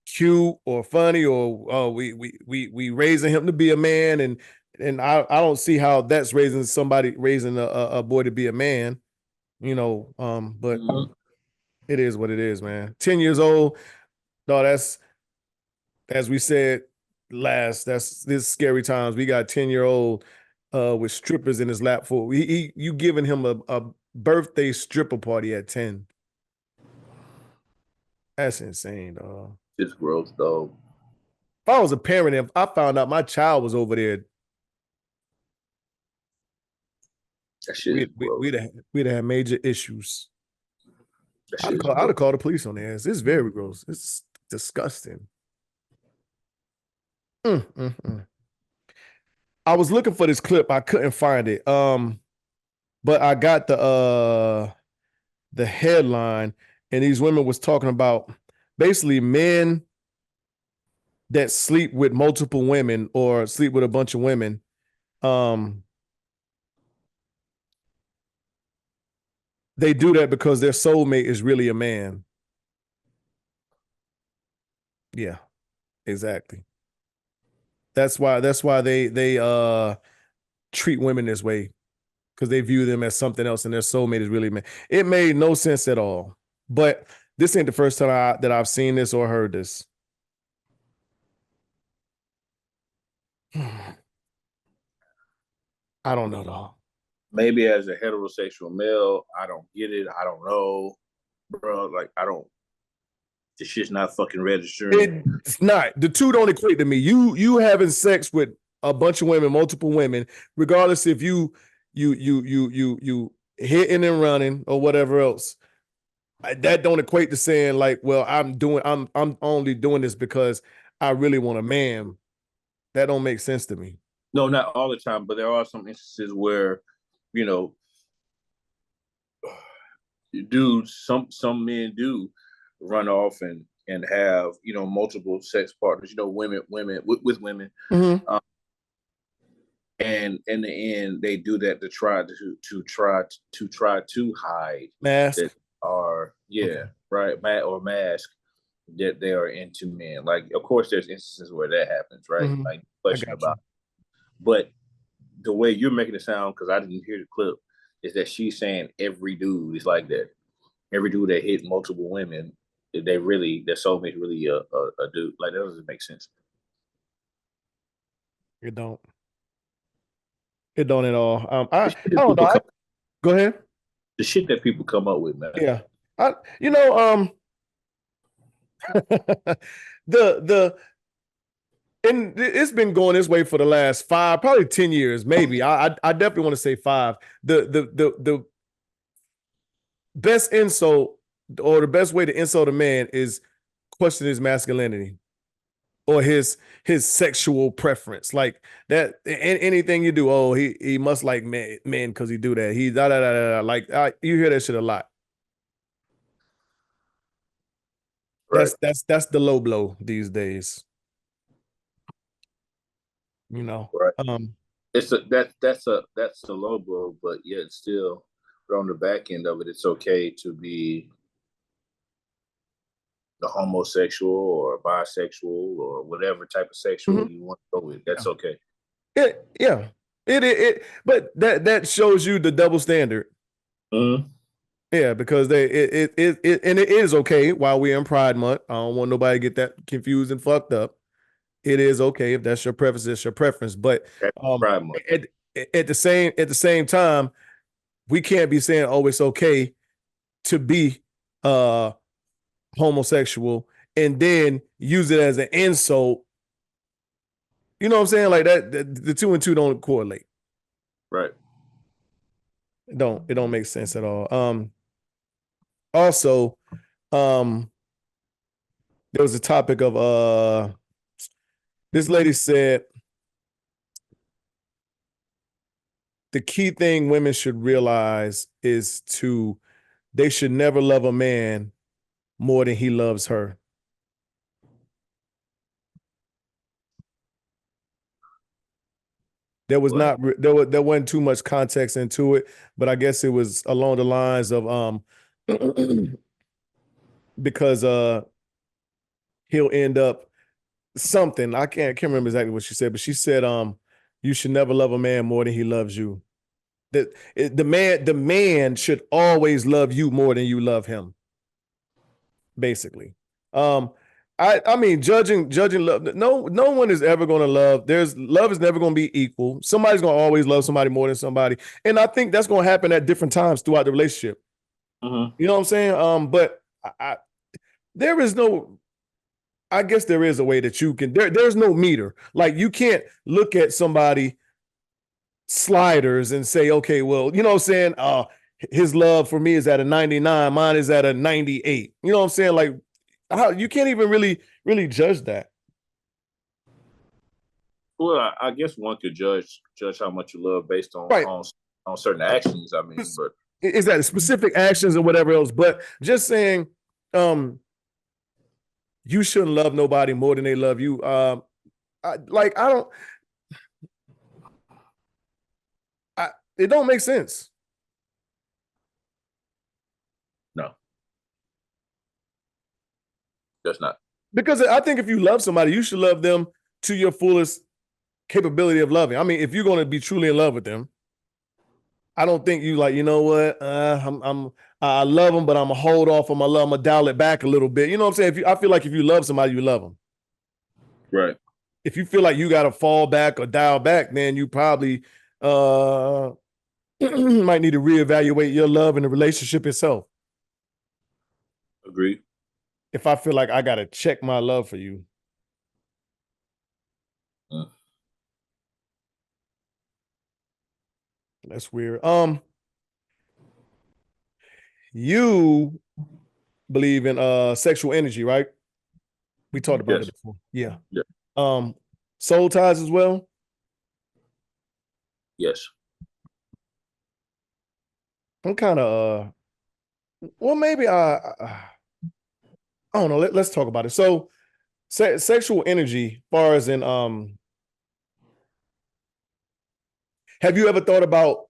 cute or funny, or we raising him to be a man, and I don't see how that's raising a boy to be a man, but it is what it is, man. 10 years old, no, that's, as we said this scary times. We got 10-year-old with strippers in his lap for you giving him a birthday stripper party at 10. That's insane, dog. It's gross, dog. If I was a parent, if I found out my child was over there, that shit we'd have major issues. I'd have called the police on their ass. It's very gross. It's disgusting. Mm, mm, mm. I was looking for this clip. I couldn't find it. But I got the headline, and these women was talking about basically men that sleep with multiple women or sleep with a bunch of women. They do that because their soulmate is really a man. Yeah, exactly. That's why they treat women this way, because they view them as something else and their soulmate is really a man. It made no sense at all. But this ain't the first time that I've seen this or heard this. I don't know though. Maybe as a heterosexual male, I don't get it. I don't know, bro. Like, I don't. This shit's not fucking registering. It's not. The two don't equate to me. You having sex with a bunch of women, multiple women, regardless if you hitting and running or whatever else. That don't equate to saying like, well, I'm only doing this because I really want a man. That don't make sense to me. No, not all the time, but there are some instances where, you know, dudes, some men do run off and have, you know, multiple sex partners. You know, women with women. Mm-hmm. And in the end, they do that to try to hide Mask. that are right, or mask that they are into men. Like, of course, there's instances where that happens, right? Mm-hmm. Like, question about it. But the way you're making it sound, because I didn't hear the clip, is that she's saying every dude is like that. Every dude that hit multiple women, their soulmate really a dude. Like, that doesn't make sense. It don't. It don't at all. I don't know. Go ahead. The shit that people come up with, man. Yeah. The and it's been going this way for the last 5, probably 10 years, maybe. I definitely want to say 5. The best insult, or the best way to insult a man, is question his masculinity or his sexual preference. Like that, anything you do, oh, he must like men because he do that. He da da da da. Like you hear that shit a lot. Right. That's the low blow these days. You know. Right. That's a low blow, but yet still, but on the back end of it, it's okay to be a homosexual or a bisexual or whatever type of sexual you want to go with. That's okay. Yeah. But that shows you the double standard. Mm-hmm. Yeah, because it is okay while we're in Pride Month. I don't want nobody to get that confused and fucked up. It is okay if that's your preference, it's your preference. But at the same time, we can't be saying, oh, it's okay to be homosexual and then use it as an insult. You know what I'm saying? Like that, the 2 and 2 don't correlate. Right. It don't make sense at all. Also, there was a topic of this lady said the key thing women should realize is they should never love a man more than he loves her. There was there wasn't too much context into it, but I guess it was along the lines of because he'll end up something. I can't remember exactly what she said, but she said you should never love a man more than he loves you. The man should always love you more than you love him. Basically. I mean, judging love. No one is ever going to love. Love is never going to be equal. Somebody's going to always love somebody more than somebody, and I think that's going to happen at different times throughout the relationship. Mm-hmm. You know what I'm saying? But there is no. I guess there is a way that you can. There's no meter. Like you can't look at somebody sliders and say, okay, well, you know what I'm saying? His love for me is at a 99, mine is at a 98. You know what I'm saying? Like, how you can't even really judge that. Well, I guess one could judge how much you love based on Right. on certain actions. I mean, but Is that specific actions and whatever else? But just saying, you shouldn't love nobody more than they love you. It don't make sense. no, that's not. Because I think if you love somebody, you should love them to your fullest capability of loving. I mean, if you're going to be truly in love with them, I don't think you like, you know what? I love them, but I'm gonna hold off on my love. I'm gonna dial it back a little bit. You know what I'm saying? I feel like if you love somebody, you love them. Right. If you feel like you got to fall back or dial back, then you probably might need to reevaluate your love and the relationship itself. Agreed. If I feel like I got to check my love for you. That's weird. You believe in sexual energy, right? We talked about that before. Yeah. Soul ties as well? Yes. I'm kind of well, maybe I don't know. Let's talk about it. So sexual energy, far as in have you ever thought about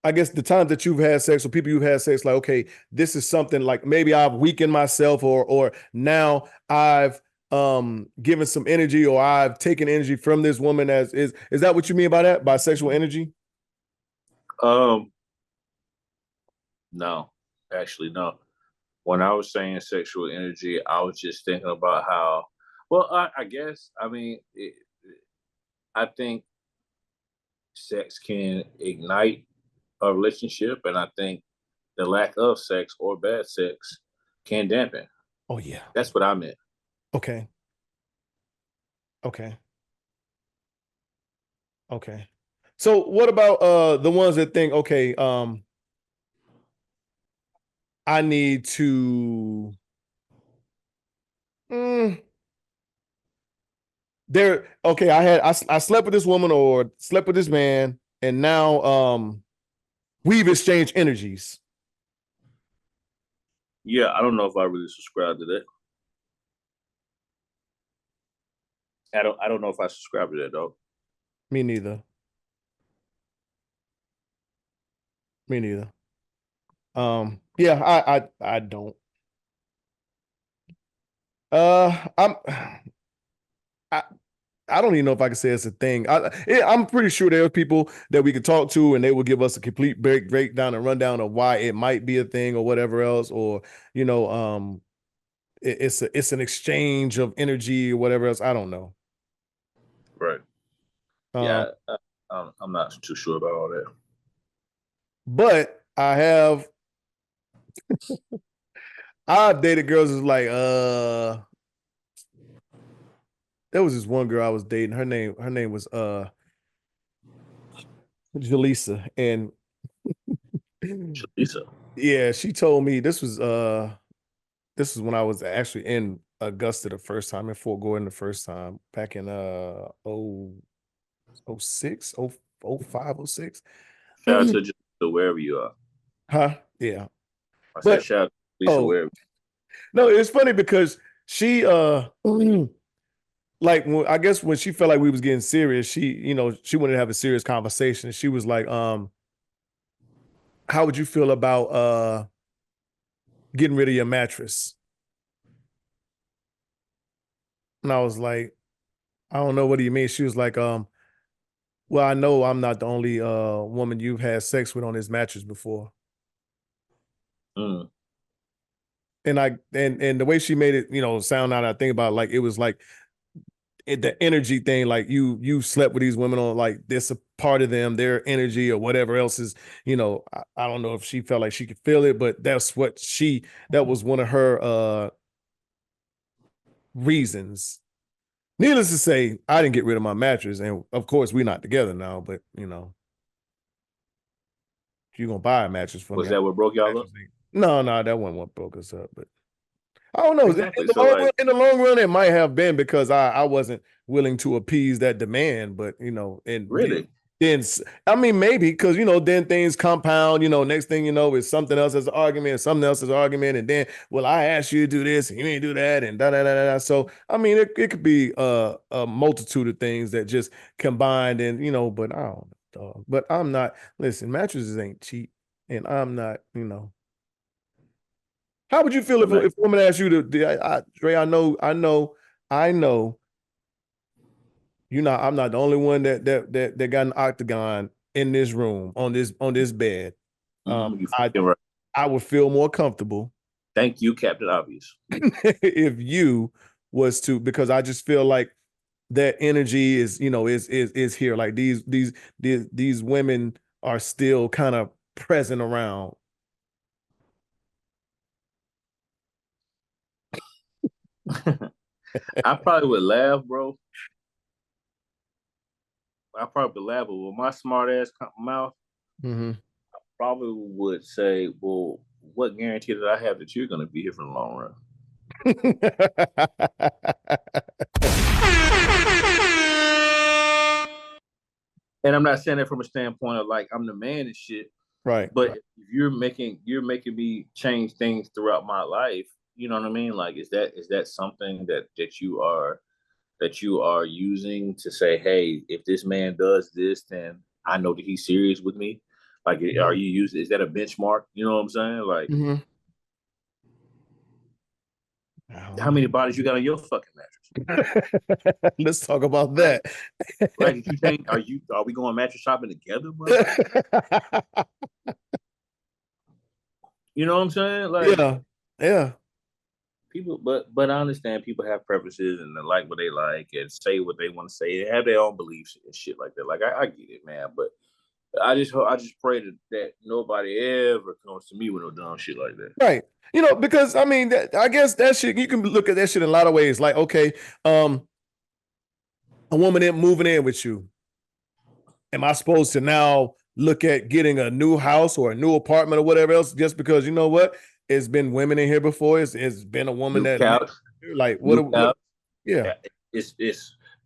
I guess the times that you've had sex or people you've had sex, like, okay, this is something like maybe I've weakened myself or now I've given some energy or I've taken energy from this woman is that what you mean by that? By sexual energy? No, actually, no. When I was saying sexual energy, I was just thinking about how, well, I guess, I mean, I think sex can ignite a relationship, and I think the lack of sex or bad sex can dampen. Oh, yeah. That's what I meant. Okay. So what about the ones that think, okay, I need to okay, I slept with this woman or slept with this man, and now we've exchanged energies. Yeah, I don't know if I really subscribe to that. I don't know if I subscribe to that though. Me neither. Yeah, I don't. I'm I don't even know if I can say it's a thing. I'm pretty sure there are people that we could talk to and they will give us a complete breakdown and rundown of why it might be a thing or whatever else, or it's an exchange of energy or whatever else. I don't know. Right. Yeah, I'm not too sure about all that. But I've dated girls who's like, there was this one girl I was dating. Her name was Jaleesa. And Jaleesa. Yeah, she told me this was when I was actually in Augusta the first time, in Fort Gordon the first time, back in 06, 05, 06. Shout out to Jaleesa wherever you are. Huh? Yeah. I said shout out to Jaleesa wherever. No, it's funny because she like I guess when she felt like we was getting serious, she wanted to have a serious conversation. She was like, how would you feel about getting rid of your mattress? And I was like, I don't know, what do you mean? She was like, well, I know I'm not the only woman you've had sex with on this mattress before. And the way she made it, sound out, I think about, like, it was like the energy thing, like you slept with these women on, like, this a part of them, their energy or whatever else is, I don't know if she felt like she could feel it, but that was one of her reasons. Needless to say, I didn't get rid of my mattress, and of course we're not together now, but if you're gonna buy a mattress for me. Was that what broke y'all up? No, that wasn't what broke us up, but I don't know. Exactly. So like, In the long run, it might have been because I wasn't willing to appease that demand. But and really. then I mean maybe because then things compound. Next thing you know is something else as an argument, and something else as an argument, and then I asked you to do this and you didn't do that, and da da da da. So I mean it could be a multitude of things that just combined, and but I don't know. Dog. But I'm not. Listen, mattresses ain't cheap, and I'm not. How would you feel if a woman asked you to, Dre? I know. I'm not the only one that got an octagon in this room on this bed. Right. I would feel more comfortable. Thank you, Captain Obvious. If you was to, because I just feel like that energy is here. Like these women are still kind of present around. I probably would laugh, bro. I probably would laugh, but with my smart ass mouth, Mm-hmm. I probably would say, "Well, what guarantee did I have that you're going to be here for the long run?" And I'm not saying that from a standpoint of like I'm the man and shit, Right. but if you're making me change things throughout my life, you know what I mean? Like, is that something that you are using to say, hey, if this man does this, then I know that he's serious with me. Like, are you using? Is that a benchmark? You know what I'm saying? Like, Mm-hmm. how many bodies you got on your fucking mattress? Let's talk about that. Right? Did you think are we going mattress shopping together, motherfucker? You know what I'm saying? Like, yeah. people, but I understand people have preferences and they like what they like and say what they want to say and have their own beliefs and shit like that. Like, I get it, man, but I just pray that nobody ever comes to me with no dumb shit like that. Right. Because I mean, I guess that shit, you can look at that shit in a lot of ways. Like, okay, a woman moving in with you. Am I supposed to now look at getting a new house or a new apartment or whatever else just because you know what? It's been women in here before. It's been a woman New that couch, like new what couch. yeah. It's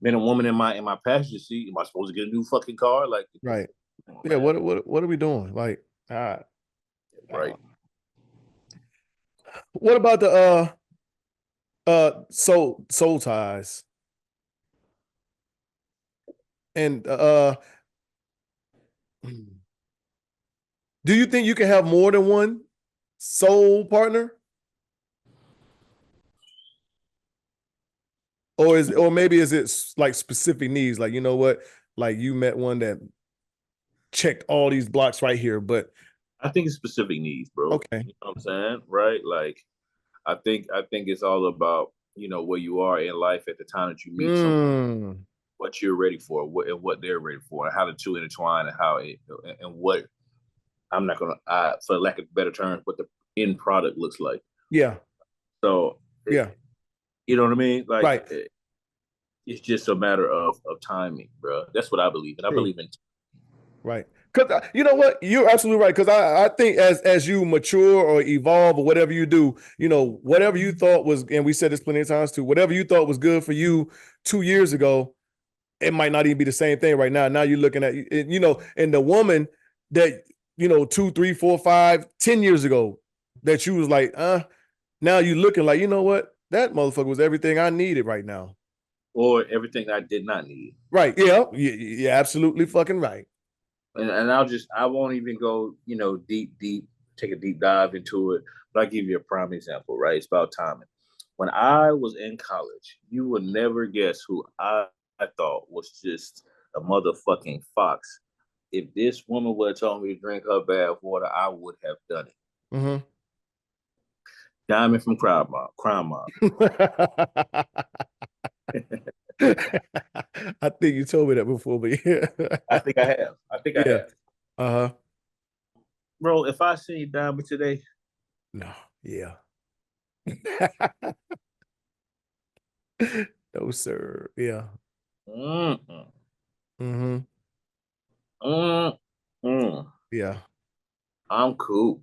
been a woman in my passenger seat. Am I supposed to get a new fucking car? Like, Right. on, Yeah, man. what are we doing? Like, Right. what about the soul ties? And do you think you can have more than one soul partner? Or maybe is it like specific needs? Like, you know what? Like you met one that checked all these blocks right here, but I think it's specific needs, bro. okay. You know what I'm saying? Right? Like, I think it's all about, where you are in life at the time that you meet someone, what you're ready for, and what they're ready for, and how the two intertwine, and how it and what I'm not gonna, for lack of better terms, what the end product looks like. Yeah. So, Yeah. you know what I mean? Like, Right. it's just a matter of timing, bro. That's what I believe, and I True. believe in. Right. Because you know what? You're absolutely right. Because I think as you mature or evolve or whatever you do, whatever you thought was, and we said this plenty of times too, whatever you thought was good for you 2 years ago, it might not even be the same thing right now. Now you're looking at, and the woman that, 2, 3, 4, 5, 10 years ago that you was like, now you looking like, you know what? That motherfucker was everything I needed right now. Or everything I did not need. Right. Yeah. You're absolutely fucking right. And I won't even go, deep, take a deep dive into it. But I'll give you a prime example, right? It's about timing. When I was in college, you would never guess who I thought was just a motherfucking fox. If this woman would have told me to drink her bath water, I would have done it. Mm-hmm. Diamond from Crime Mob. I think you told me that before, but yeah. I think I have. I think I Yeah. have. Uh-huh. Bro, if I see Diamond today, No. Yeah. No, sir. Yeah. mm-mm, Mm-hmm. mm-mm, Yeah. I'm cool.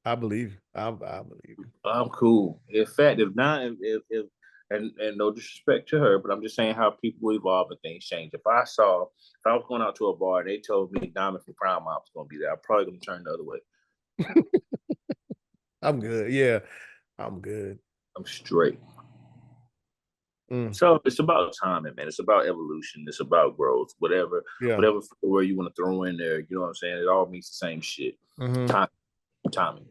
I believe you. I believe you. I'm cool. In fact, if not, if and no disrespect to her, but I'm just saying how people evolve and things change. If I was going out to a bar and they told me Diamond from Prime Mop was going to be there, I'm probably going to turn the other way. I'm good. Yeah, I'm good. I'm straight. Mm, So it's about timing, man. It's about evolution. It's about growth. yeah. Whatever word you want to throw in there, you know what I'm saying? It all means the same shit. Mm-hmm. Timing.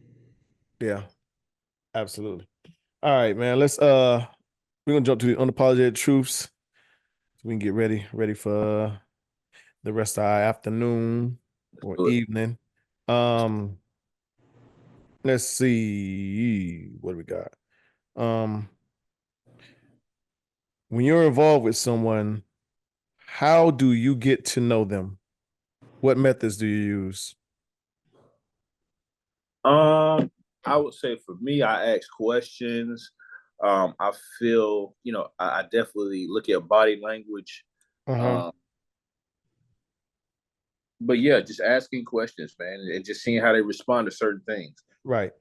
Yeah. Absolutely. All right, man. We're gonna jump to the unapologetic truths. So we can get ready for the rest of our afternoon or evening. Um, let's see what do we got. Um, when you're involved with someone, how do you get to know them? What methods do you use? I would say for me, I ask questions. I feel, I definitely look at body language. Uh-huh. Um, but yeah, just asking questions, man, and just seeing how they respond to certain things. Right.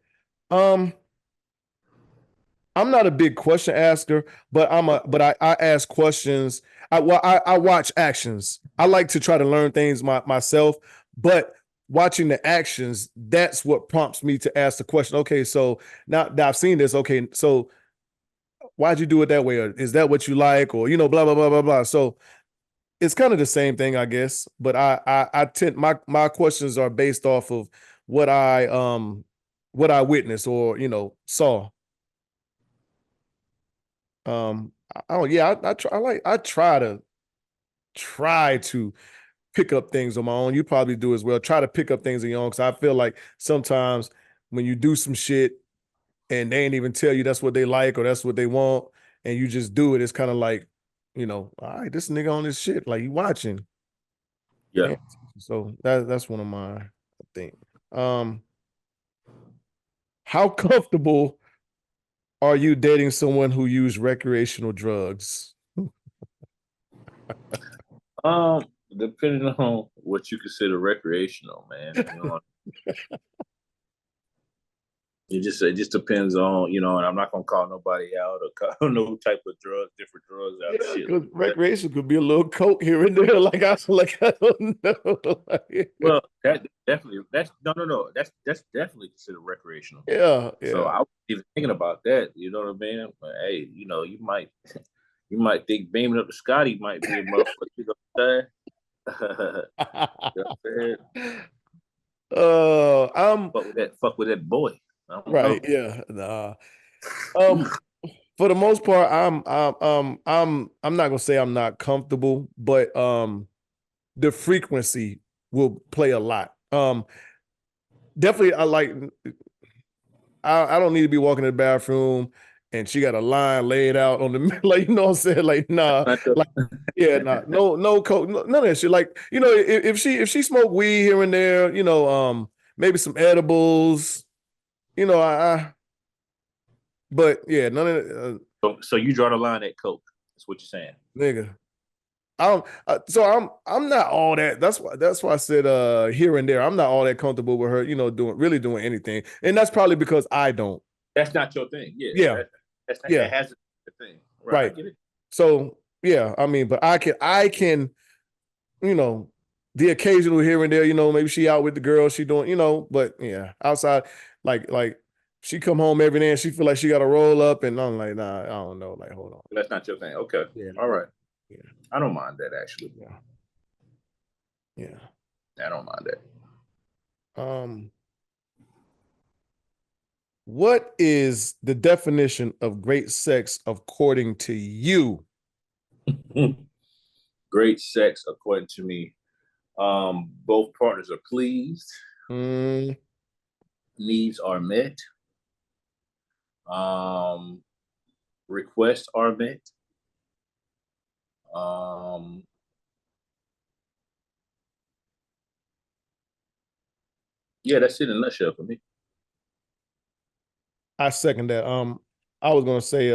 Um, I'm not a big question asker, but I ask questions. I watch actions. I like to try to learn things myself, but watching the actions, that's what prompts me to ask the question. Okay, so now that I've seen this, okay, so why'd you do it that way? Or is that what you like? Or blah blah blah blah blah. So it's kind of the same thing, I guess. But I tend my questions are based off of what I witnessed or saw. Oh yeah, I try to pick up things on my own. You probably do as well. Try to pick up things on your own because I feel like sometimes when you do some shit and they ain't even tell you that's what they like or that's what they want, and you just do it, it's kind of like, all right, this nigga on this shit, like you watching. Yeah. And so that's one of my, I think. Um, how comfortable are you dating someone who used recreational drugs? Depending on what you consider recreational, man. It just depends on, and I'm not gonna call nobody out or call no type of different drugs out Yeah, of shit. because recreation could be a little coke here and there. I don't know. Well, that's no. That's definitely considered recreational. Yeah, So yeah. I was even thinking about that. You know what I mean? But hey, you might think beaming up to Scotty might be a motherfucker. You know what I'm saying? I'm Fuck with that boy. I don't right. know. Yeah. Nah. Um, for the most part, I'm not gonna say I'm not comfortable, but the frequency will play a lot. Definitely, I don't need to be walking in the bathroom and she got a line laid out on the like, what I'm saying? Like, nah, like, yeah, nah, no coke, none of that shit. Like, if she smoke weed here and there, maybe some edibles, I but yeah, none of So you draw the line at coke. That's what you're saying. nigga. I'm not all that. That's why I said here and there. I'm not all that comfortable with her, doing anything. And that's probably because I don't. That's not your thing. Yeah, Yeah. that Yeah. has a thing. Right. I Right. get it. So yeah, I mean, but I can, you know, the occasional here and there, maybe she out with the girl, she doing, but yeah, outside, like she come home every day and she feel like she got to roll up, and I'm like, nah, I don't know, like hold on. That's not your thing. Okay. Yeah. All right. Yeah. I don't mind that actually. Yeah. Yeah. I don't mind Um, what is the definition of great sex according to you? that. Great sex, according to me. Both partners are pleased. Mm, Needs are met. Um, Requests are met. Um, yeah, that's it in a nutshell for me. I second that. I was gonna say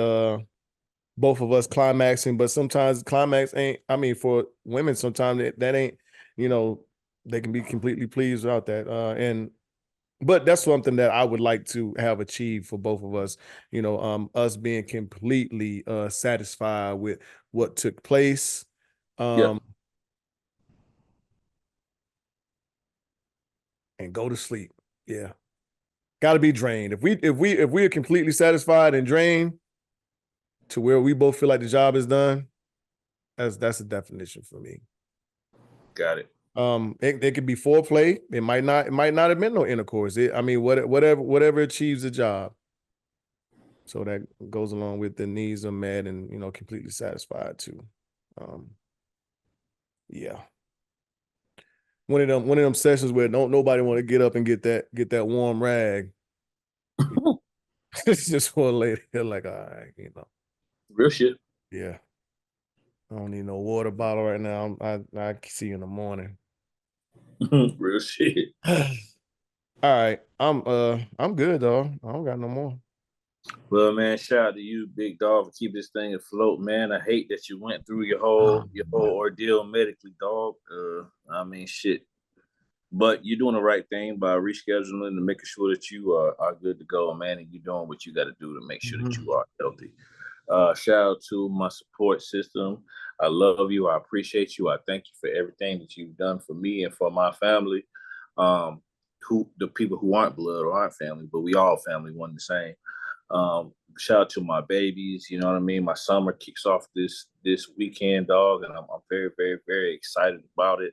both of us climaxing, but sometimes climax ain't. I mean, for women, sometimes that ain't. You know, they can be completely pleased without that. And But that's something that I would like to have achieved for both of us. Us being completely satisfied with what took place. Yeah. And go to sleep. Yeah. Got to be drained. If we are completely satisfied and drained to where we both feel like the job is done, that's a definition for me. Got it. It could be foreplay. It might not have been no intercourse. Whatever achieves the job. So that goes along with the needs are met and completely satisfied too. Yeah. One of them sessions where don't nobody want to get up and get that warm rag. It's just one lady like, all right, Real shit. Yeah. I don't need no water bottle right now. I see you in the morning. Real shit. All right. I'm good, dog. I don't got no more. Well, man, shout out to you, big dog, for keeping this thing afloat, man. I hate that you went through your whole ordeal medically, dog. I mean, shit. But you're doing the right thing by rescheduling and making sure that you are good to go, man, and you're doing what you got to do to make sure that you are healthy. Shout out to my support system. I love you. I appreciate you. I thank you for everything that you've done for me and for my family. The people who aren't blood or aren't family, but we all family, one the same. Shout out to my babies. You know what I mean? My summer kicks off this weekend, dog, and I'm very, very, very excited about it.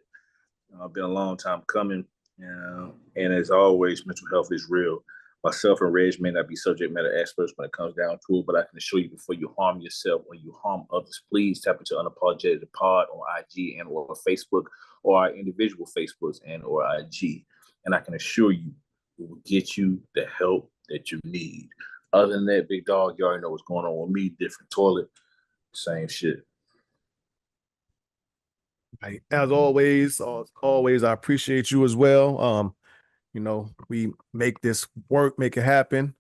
It's been a long time coming, and as always, mental health is real. Myself and Reg may not be subject matter experts when it comes down to it, but I can assure you, before you harm yourself or you harm others, please tap into Unapologetic Pod on IG and or Facebook, or our individual Facebooks and or IG, and I can assure you, it will get you the help that you need. Other than that, big dog, you already know what's going on with me. Different toilet, same shit. Right. As always, I appreciate you as well. We make this work, make it happen.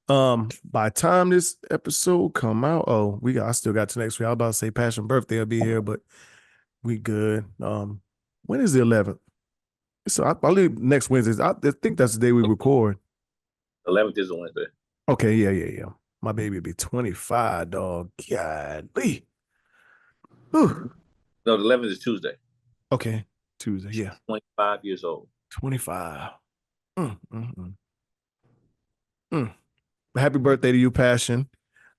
By the time this episode come out, I still got to next week. I was about to say Passion birthday will be here, but we good. When is the 11th? So I believe next Wednesday. I think that's the day we record. 11th is a Wednesday. Okay, yeah. My baby will be 25, dog. Golly. Whew. No, the 11th is Tuesday. Okay, Tuesday, yeah. 25 years old. 25. Happy birthday to you, Passion.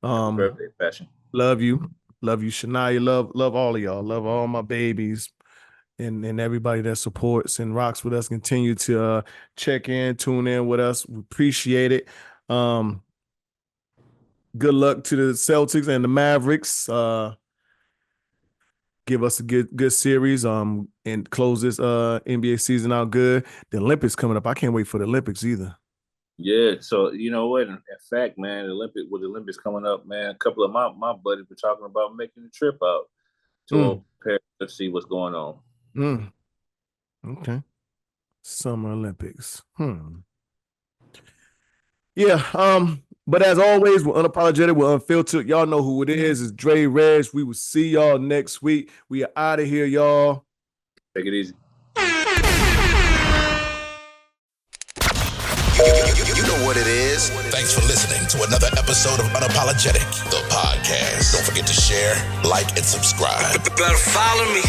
Happy birthday, Passion. Love you, Shania. Love all of y'all. Love all my babies and everybody that supports and rocks with us. Continue to check in, tune in with us. We appreciate it. Good luck to the Celtics and the Mavericks. Give us a good series and close this NBA season out good. The Olympics coming up. I can't wait for the Olympics either. Yeah, so you know what? In fact, man, with the Olympics coming up, man, a couple of my buddies were talking about making a trip out to Paris to see what's going on. Okay. Summer Olympics. Yeah, but as always, we're unapologetic, we're unfiltered. Y'all know who it is. It's Dre Reg. We will see y'all next week. We are out of here, y'all. Take it easy. You know what it is. Thanks for listening to another episode of Unapologetic, the podcast. Don't forget to share, like, and subscribe. Better follow me.